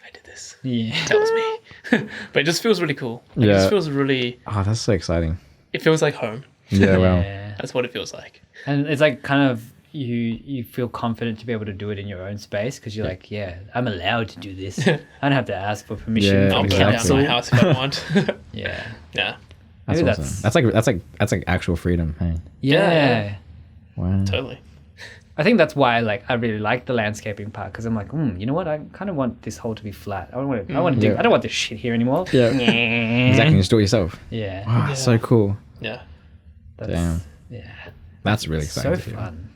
I did this. Yeah, That was me. But it just feels really cool. Like, It Yeah. just feels really, Oh, that's so exciting. it feels like home. Yeah, well. yeah. That's what it feels like. And it's like kind of you feel confident to be able to do it in your own space because you're like, yeah, I'm allowed to do this. I don't have to ask for permission Yeah, I'll from burn down exactly. my council. house if I want. Yeah, Yeah, That's Maybe awesome. That's like actual freedom. Hey. yeah. Yeah. Wow. totally. I think that's why I really like the landscaping part because I'm like, you know what? I kind of want this hole to be flat. I want to. I want to. Yeah. I don't want this shit here anymore. Yeah. Exactly. You just do it yourself. Yeah. Wow, so cool. Yeah, That's, Damn. Yeah. That's really So exciting. to hear. fun.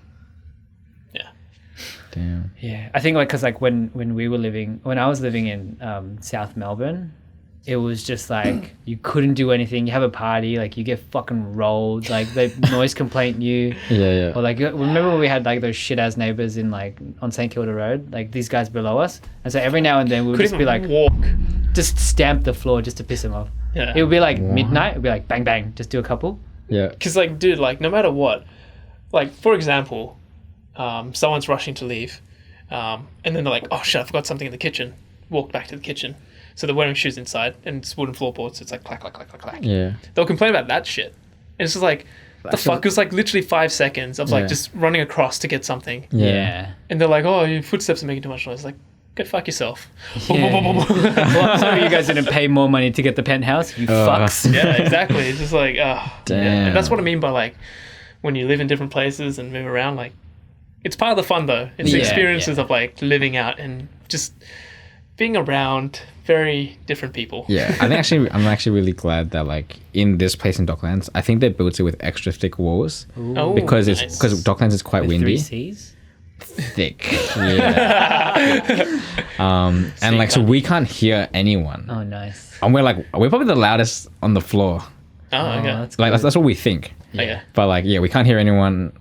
yeah. Damn. Yeah, I think like because like when I was living in South Melbourne, it was just like you couldn't do anything. You have a party, like you get fucking rolled, like the noise complaint you. Yeah, yeah. Or like remember when we had like those shit ass neighbors in like on St Kilda Road, like these guys below us, and so every now and then we would Couldn't just be like walk. just stamp the floor just to piss them off. Yeah, It would be like midnight. It would be like bang bang, just do a couple. Yeah. because like, dude, like no matter what, like for example, someone's rushing to leave, and then they're like, oh shit, I forgot something in the kitchen. walk back to the kitchen. So they're wearing shoes inside, and it's wooden floorboards. So it's like clack, clack, clack, clack, clack. Yeah. They'll complain about that shit. And it's just like, the fuck? It was like literally 5 seconds of like just running across to get something. Yeah. And they're like, oh, your footsteps are making too much noise. Like, go fuck yourself. Yeah. Well, sorry you guys didn't pay more money to get the penthouse, you fucks. Yeah, exactly. It's just like, Damn. Yeah. And that's what I mean by like, when you live in different places and move around, like, it's part of the fun though. It's the experiences of like living out and just being around very different people. Yeah, I'm actually really glad that like in this place in Docklands, I think they built it with extra thick walls Oh, because nice. Docklands is quite With windy. 3 C's? Thick. Yeah. And like so we can't hear anyone. Oh, nice. And we're probably the loudest on the floor. Oh, okay. That's Like cool. that's what we think. Okay. But like we can't hear anyone.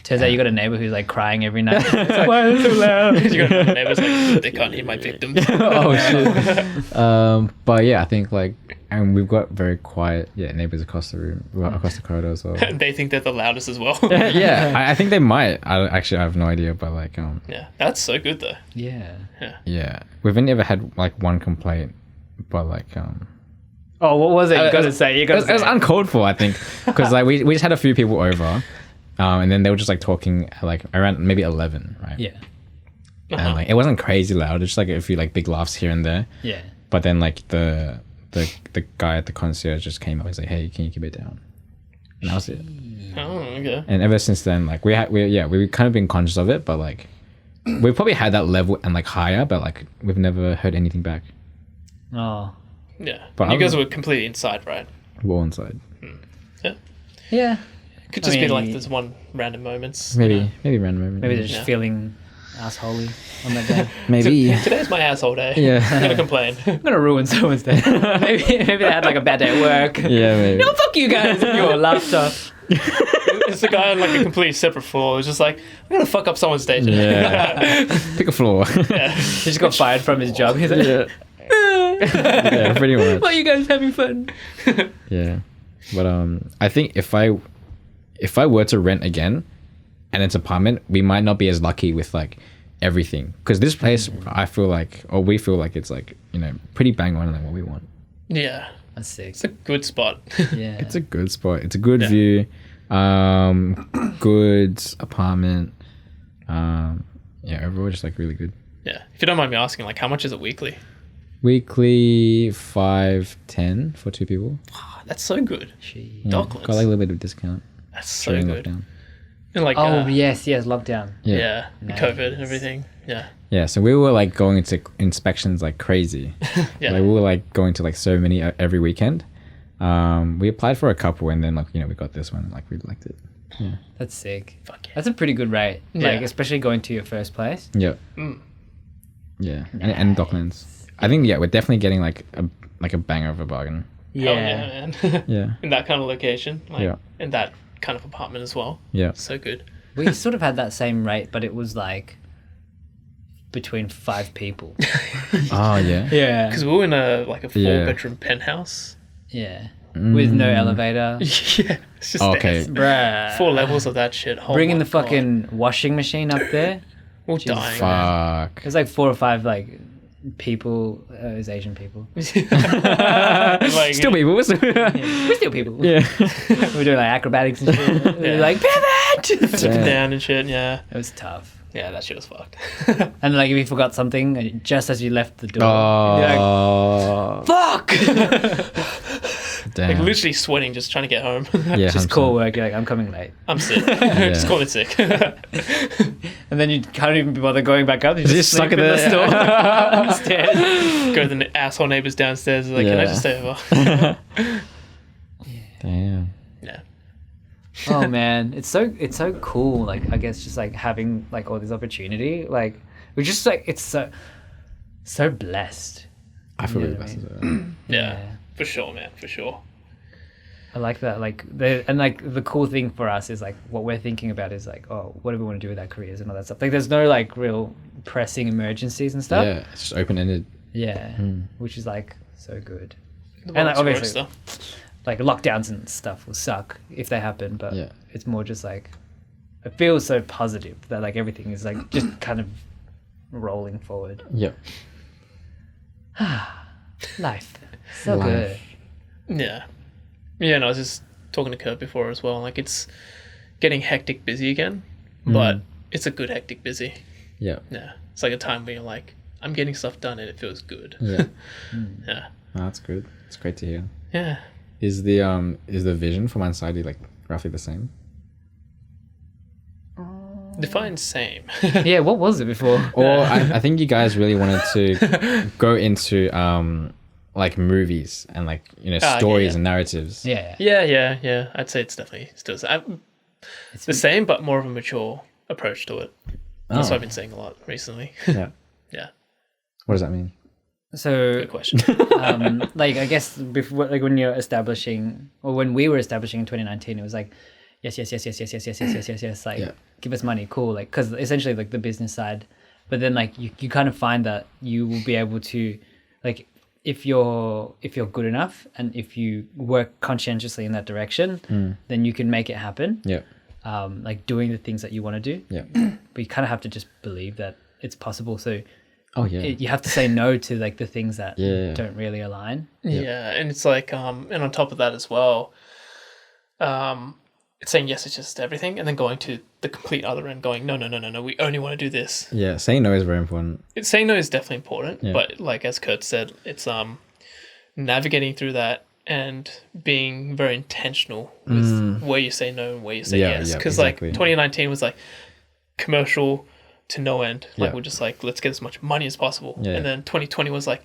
Turns out you got a neighbor who's like crying every night. It's like, why is it so loud? You got neighbors like, they can't hear my victims. Oh shit. But yeah, I think like, and we've got very quiet neighbors across the room, across the corridor as well. They think they're the loudest as well. Yeah, I think they might. I have no idea, but like Yeah, that's so good though. Yeah. yeah, we've only ever had like one complaint, but like Oh, what was it? You gotta say. You it gotta was, say. it was uncalled for, I think, because like we just had a few people over, and then they were just like talking like around maybe 11, right? Yeah. And like it wasn't crazy loud, just like a few like big laughs here and there. Yeah. But then like the guy at the concierge just came up and was like, "Hey, can you keep it down?" And that was it. Oh, okay. And ever since then, like we've kind of been conscious of it, but like we probably had that level and like higher, but like we've never heard anything back. Oh. Yeah. But You I guys was- were completely inside, right? We're all inside. Yeah. Yeah. Could just be like mean, there's one random moments. Maybe random moment. Maybe they're just Yeah. feeling assholey on that day. maybe. Today's my asshole day. Yeah. I'm gonna complain. I'm gonna ruin someone's day. maybe they had like a bad day at work. Yeah, maybe. No, fuck you guys and your laughter. It's the guy on like a completely separate floor. It's just like, I'm gonna fuck up someone's day today. Yeah. Pick a floor. He just got fired from his job. He's like, Yeah, pretty much. why are you guys having fun? Yeah, but I think if I were to rent again, and it's apartment, we might not be as lucky with like everything, because this place I feel like, or we feel like it's like pretty bang on like what we want. Yeah. That's sick. It's a good spot. Yeah. It's a good spot. It's a good view. Good apartment. Overall just like really good. Yeah. If you don't mind me asking, like, how much is it weekly? Weekly 510 for 2 people. Oh, that's so good. She... Yeah, Docklands. got like a little bit of discount. That's so during good. lockdown. And like, Oh, yes, lockdown. yeah, Nice. COVID and everything. Yeah. Yeah, so we were like going into inspections like crazy. Yeah. Like we were like going to like so many every weekend. We applied for a couple, and then like we got this one and like we liked it. Yeah. That's sick. Fuck yeah. That's a pretty good rate. Like, Yeah. especially going to your first place. Yeah. Mm. Yeah. And Docklands. I think we're definitely getting like a banger of a bargain. Yeah. Hell yeah, man. Yeah. In that kind of location. Like, Yeah. in that kind of apartment as well. Yeah. So good. We sort of had that same rate, but it was like between 5 people. Oh yeah. Yeah. Because we were in a 4-bedroom Yeah. penthouse. Yeah. With no elevator. Yeah. It's just Okay. stairs. Bruh. 4 levels of that shit. Oh Bringing my the fucking washing machine up there. God. We're Jesus dying. Man. Fuck. There's like 4 or 5 like people, it was Asian people. Like, Still people. We're still people. Yeah. We're doing like acrobatics and shit. We're like, pivot! Sitting down and shit. Yeah. It was tough. Yeah, that shit was fucked. And like if you forgot something just as you left the door, you're like, Oh. fuck! Like Damn. literally sweating, just trying to get home. Yeah. Just 100%. call work, you're like, I'm coming late. I'm sick. Just call it sick. And then you can't even bother going back up. You Just just stuck sleep in in the there. store upstairs. Go to the asshole neighbors downstairs. Like, can I Yeah. just stay over? Damn. Yeah. Oh man, it's so cool. Like I guess just like having like all this opportunity. Like we're just like it's so blessed. I feel You really know what blessed I as well. Yeah. For sure, man. For sure. I like that. Like the cool thing for us is like what we're thinking about is like, oh, what do we want to do with our careers and all that stuff. Like there's no like real pressing emergencies and stuff. Yeah, it's just open ended. Yeah, which is like so good. The And, like, world's obviously- stuff. Like lockdowns and stuff will suck if they happen, but Yeah. it's more just like it feels so positive that like everything is like just kind of rolling forward. Yep. Life. So Life. good. Yeah. Yeah, and I was just talking to Kurt before as well. Like, it's getting hectic busy again, but it's a good hectic busy. Yep. Yeah. It's like a time where you're like, I'm getting stuff done and it feels good. Yeah. Yeah. Oh, that's good. It's great to hear. Yeah. Is the vision for Man Society like roughly the same? Define same. Yeah, what was it before? Or I think you guys really wanted to go into like movies and like, you know, stories yeah. and narratives. Yeah. Yeah. I'd say it's definitely still it's the same, but more of a mature approach to it. That's what I've been saying a lot recently. Yeah. Yeah. What does that mean? So, Good question. like, I guess before, like when you're establishing, or when we were establishing in 2019, it was like, yes. Like, Yeah. give us money, cool. Like, because essentially, like the business side. But then, like, you kind of find that you will be able to, like, if you're good enough and if you work conscientiously in that direction, then you can make it happen. Yeah. Like doing the things that you want to do. Yeah. But you kind of have to just believe that it's possible. So Oh yeah. you have to say no to like the things that Yeah. don't really align. Yeah, and it's like, and on top of that as well, it's saying yes, it's just everything, and then going to the complete other end, going, no, we only want to do this. Yeah. Saying no is very important. Saying no is definitely important, Yeah. but like as Kurt said, it's navigating through that and being very intentional with where you say no and where you say Yeah, yes. yeah, Because exactly. like 2019 was like commercial to no end. Like Yeah. we're just like, let's get as much money as possible. Yeah. And then 2020 was like,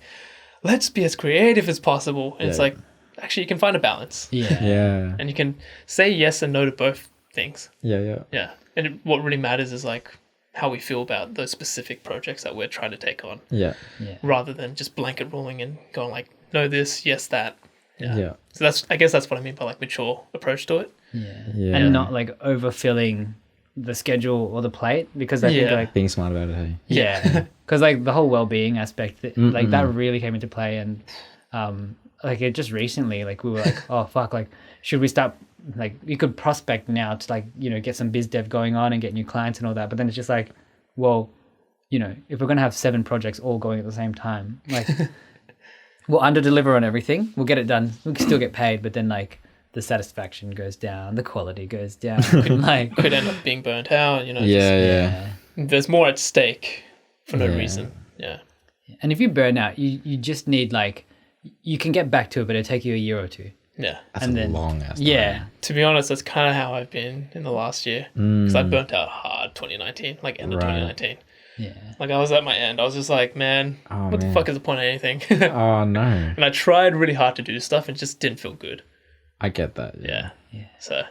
let's be as creative as possible. And it's Yeah. like, actually, you can find a balance. Yeah. Yeah. And you can say yes and no to both things. Yeah. Yeah. And what really matters is like how we feel about those specific projects that we're trying to take on, Yeah. rather than just blanket ruling and going like, no this, yes that. Yeah. So I guess that's what I mean by like mature approach to it. Yeah. And not like overfilling the schedule or the plate, because I think Yeah. like Being smart about it. Hey. yeah, because like the whole well-being aspect, like that really came into play. And like it just recently, like we were like, oh fuck, like should we start, like you could prospect now to like, you know, get some biz dev going on and get new clients and all that, but then it's just like, well, you know, if we're gonna have 7 projects all going at the same time, like we'll under deliver on everything, we'll get it done, we can still get paid, but then like the satisfaction goes down, the quality goes down. Like Could end up being burnt out, you know. Yeah. There's more at stake for no Yeah. reason. Yeah. And if you burn out, you just need like, you can get back to it, but it'll take you a year or two. Yeah. That's And a then- long ass. Yeah. To be honest, that's kind of how I've been in the last year. Because I burnt out hard 2019, like end of Right. 2019. Yeah. Like I was at my end. I was just like, man, Oh, what the man. fuck is the point of anything? Oh no. And I tried really hard to do stuff and it just didn't feel good. I get that. Yeah. Yeah. So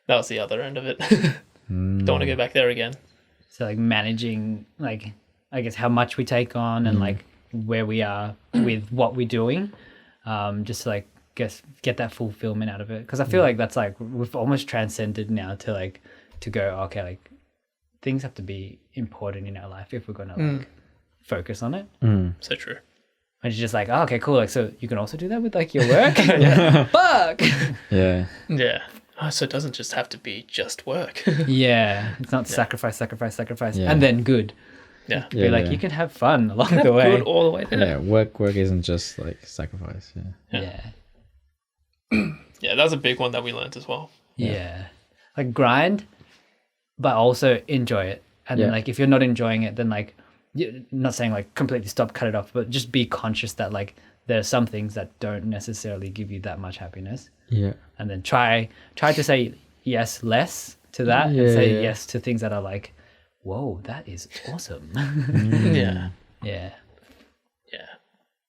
that was the other end of it. Don't want to go back there again. So like managing, like, I guess how much we take on and like where we are with what we're doing, just to like get that fulfillment out of it. Because I feel like that's like we've almost transcended now to like to go, okay, like things have to be important in our life if we're gonna like focus on it. So true. And it's just like, oh, okay, cool. Like, so you can also do that with like your work. Fuck. Yeah. Yeah. Oh, so it doesn't just have to be just work. Yeah, it's not sacrifice, Yeah. and then good. Yeah. Be like, yeah. you can have fun along the way. Good all the way there. Yeah. Work isn't just like sacrifice. Yeah. Yeah. Yeah, that was a big one that we learned as well. Yeah. Like grind, but also enjoy it. And then Yeah. like if you're not enjoying it, then like not saying like completely stop, cut it off, but just be conscious that like there are some things that don't necessarily give you that much happiness. Yeah. And then try to say yes less to that and Yeah, say yeah. yes to things that are like, whoa, that is awesome. Yeah. Yeah. Yeah.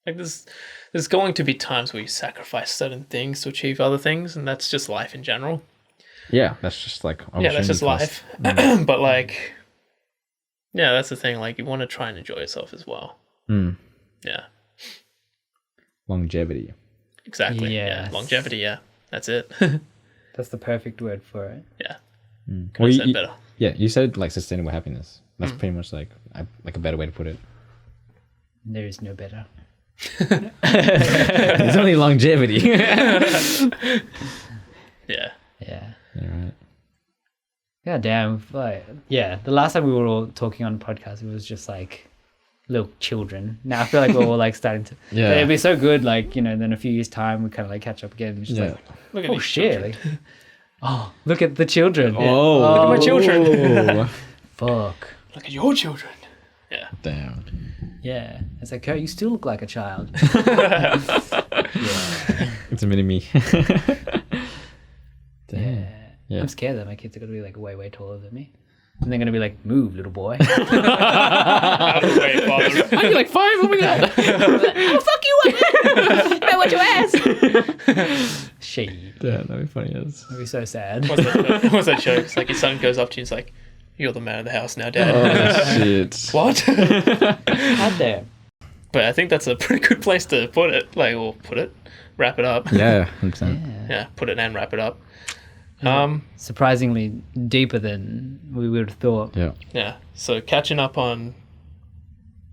Like there's going to be times where you sacrifice certain things to achieve other things, and that's just life in general. Yeah. That's just like. Yeah, that's just opportunity life. But like, yeah, that's the thing. Like, you want to try and enjoy yourself as well. cost. Yeah, Longevity. exactly. Yeah, Yes. longevity. Yeah, that's it. That's the perfect word for it. Yeah, Well, couldn't have said better. Yeah, you said like sustainable happiness. That's pretty much like a better way to put it. There is no better. It's only longevity. Yeah, Yeah. Yeah, right. God damn. Like, yeah. The last time we were all talking on the podcast, it was just like little children. Now I feel like we're all like starting to. Yeah. It'd be so good, like, you know, then a few years time we kind of like catch up again. Just like, Look at oh these shit! children. Like, oh, look at the children. Oh, Look at my children. Fuck. Look at your children. Yeah. Damn. Yeah. It's like, Kurt, you still look like a child. It's a mini me. Damn. Yeah. I'm scared that my kids are gonna be like way taller than me. And they're gonna be like, move, little boy. Out of the way, father. Are you like 5? Oh my god. Oh, fuck you up! Better watch your ass! Shit. Yeah, that'd be funny as. That'd be so sad. What's that joke? It's like your son goes up to you and it's like, you're the man of the house now, Dad. Oh shit. What? God damn. But I think that's a pretty good place to put it. Like, or put it, wrap it up. Yeah, 100%. Yeah, put it and wrap it up. Surprisingly deeper than we would have thought. Yeah. Yeah. So catching up on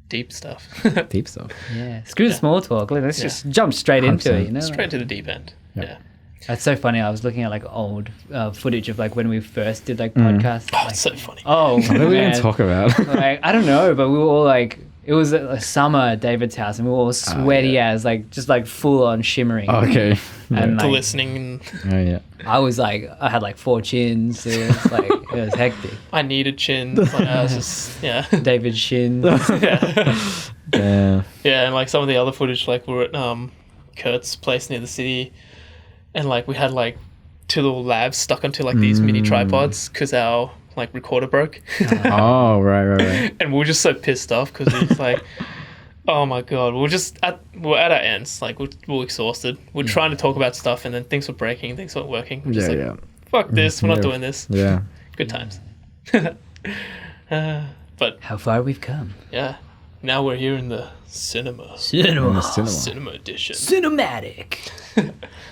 deep stuff. Deep stuff. Yeah. Screw the small talk. Let's just jump straight into 100%. it, you know? Straight to the deep end. Yeah. That's so funny. I was looking at like old footage of like when we first did like podcasts. Oh, Like, it's so funny. oh, What are we man. gonna talk about? Like, I don't know, but we were all like, it was a summer at David's house and we were all sweaty as like, just like full on shimmering. Oh, okay. And like, Glistening. Oh yeah. I was like, I had like 4 chins. It was like, it was hectic. I needed chins. Like, I was just, yeah. David's shins. Yeah. Yeah. Yeah, and like some of the other footage, like we were at Kurt's place near the city, and like we had like 2 little labs stuck onto like these mini tripods because our like recorder broke, Oh right. and we were just so pissed off because it's like, oh my god, we're at our ends, like we're exhausted. We're trying to talk about stuff, and then things were breaking, things weren't working. We're just like, fuck this, we're not doing this. Yeah. Good times. But How far we've come. yeah, now we're here in the cinema. Cinema. Cinema edition. Cinematic.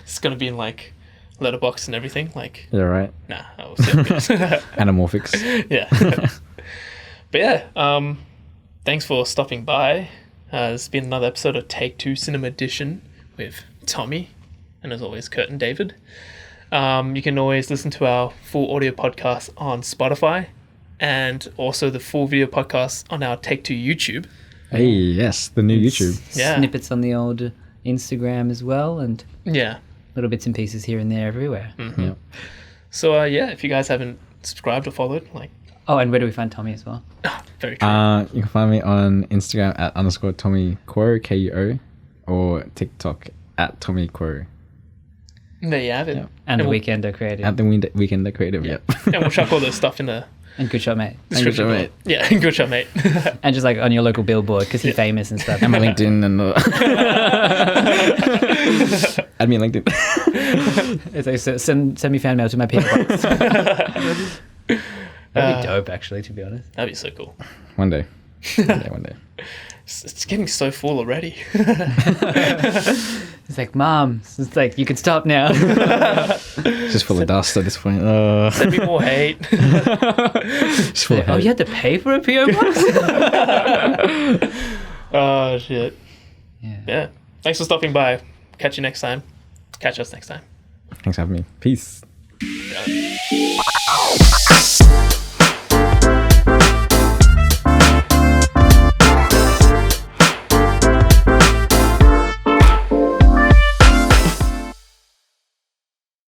It's gonna be in like letterbox and everything. Like, Yeah. Right. nah, I will say Anamorphics. yeah. But yeah, thanks for stopping by. There's been another episode of Take Two Cinema Edition with Tommy, and as always, Kurt and David. You can always listen to our full audio podcast on Spotify, and also the full video podcast on our Take Two YouTube. Hey, yes, the new YouTube. Yeah. Snippets on the old Instagram as well, and Yeah. little bits and pieces here and there everywhere. Yeah. So yeah, if you guys haven't subscribed or followed, like, Oh, and where do we find Tommy as well? very true. You can find me on Instagram at _Tommy Kuo, Kuo, or TikTok at Tommy Kuo. There you have it. Yeah. And the we'll- Weekender Creative. At the Weekend Creative. Yep. And we'll chuck all this stuff in the And good shot, mate. description. mate. Yeah, good shot, mate. And just like on your local billboard because he's famous and stuff. And my LinkedIn and add me on LinkedIn. It's like, send me fan mail to my PO box. That'd be dope, actually, to be honest. That'd be so cool. One day. One day. It's getting so full already. It's like, Mom, it's like, you can stop now. Just full of dust at this point. Send me more hate. Just full of Oh, hate. you had to pay for a PO box? Oh shit. Yeah. Yeah. Thanks for stopping by. Catch you next time. Catch us next time. Thanks for having me. Peace. Yeah.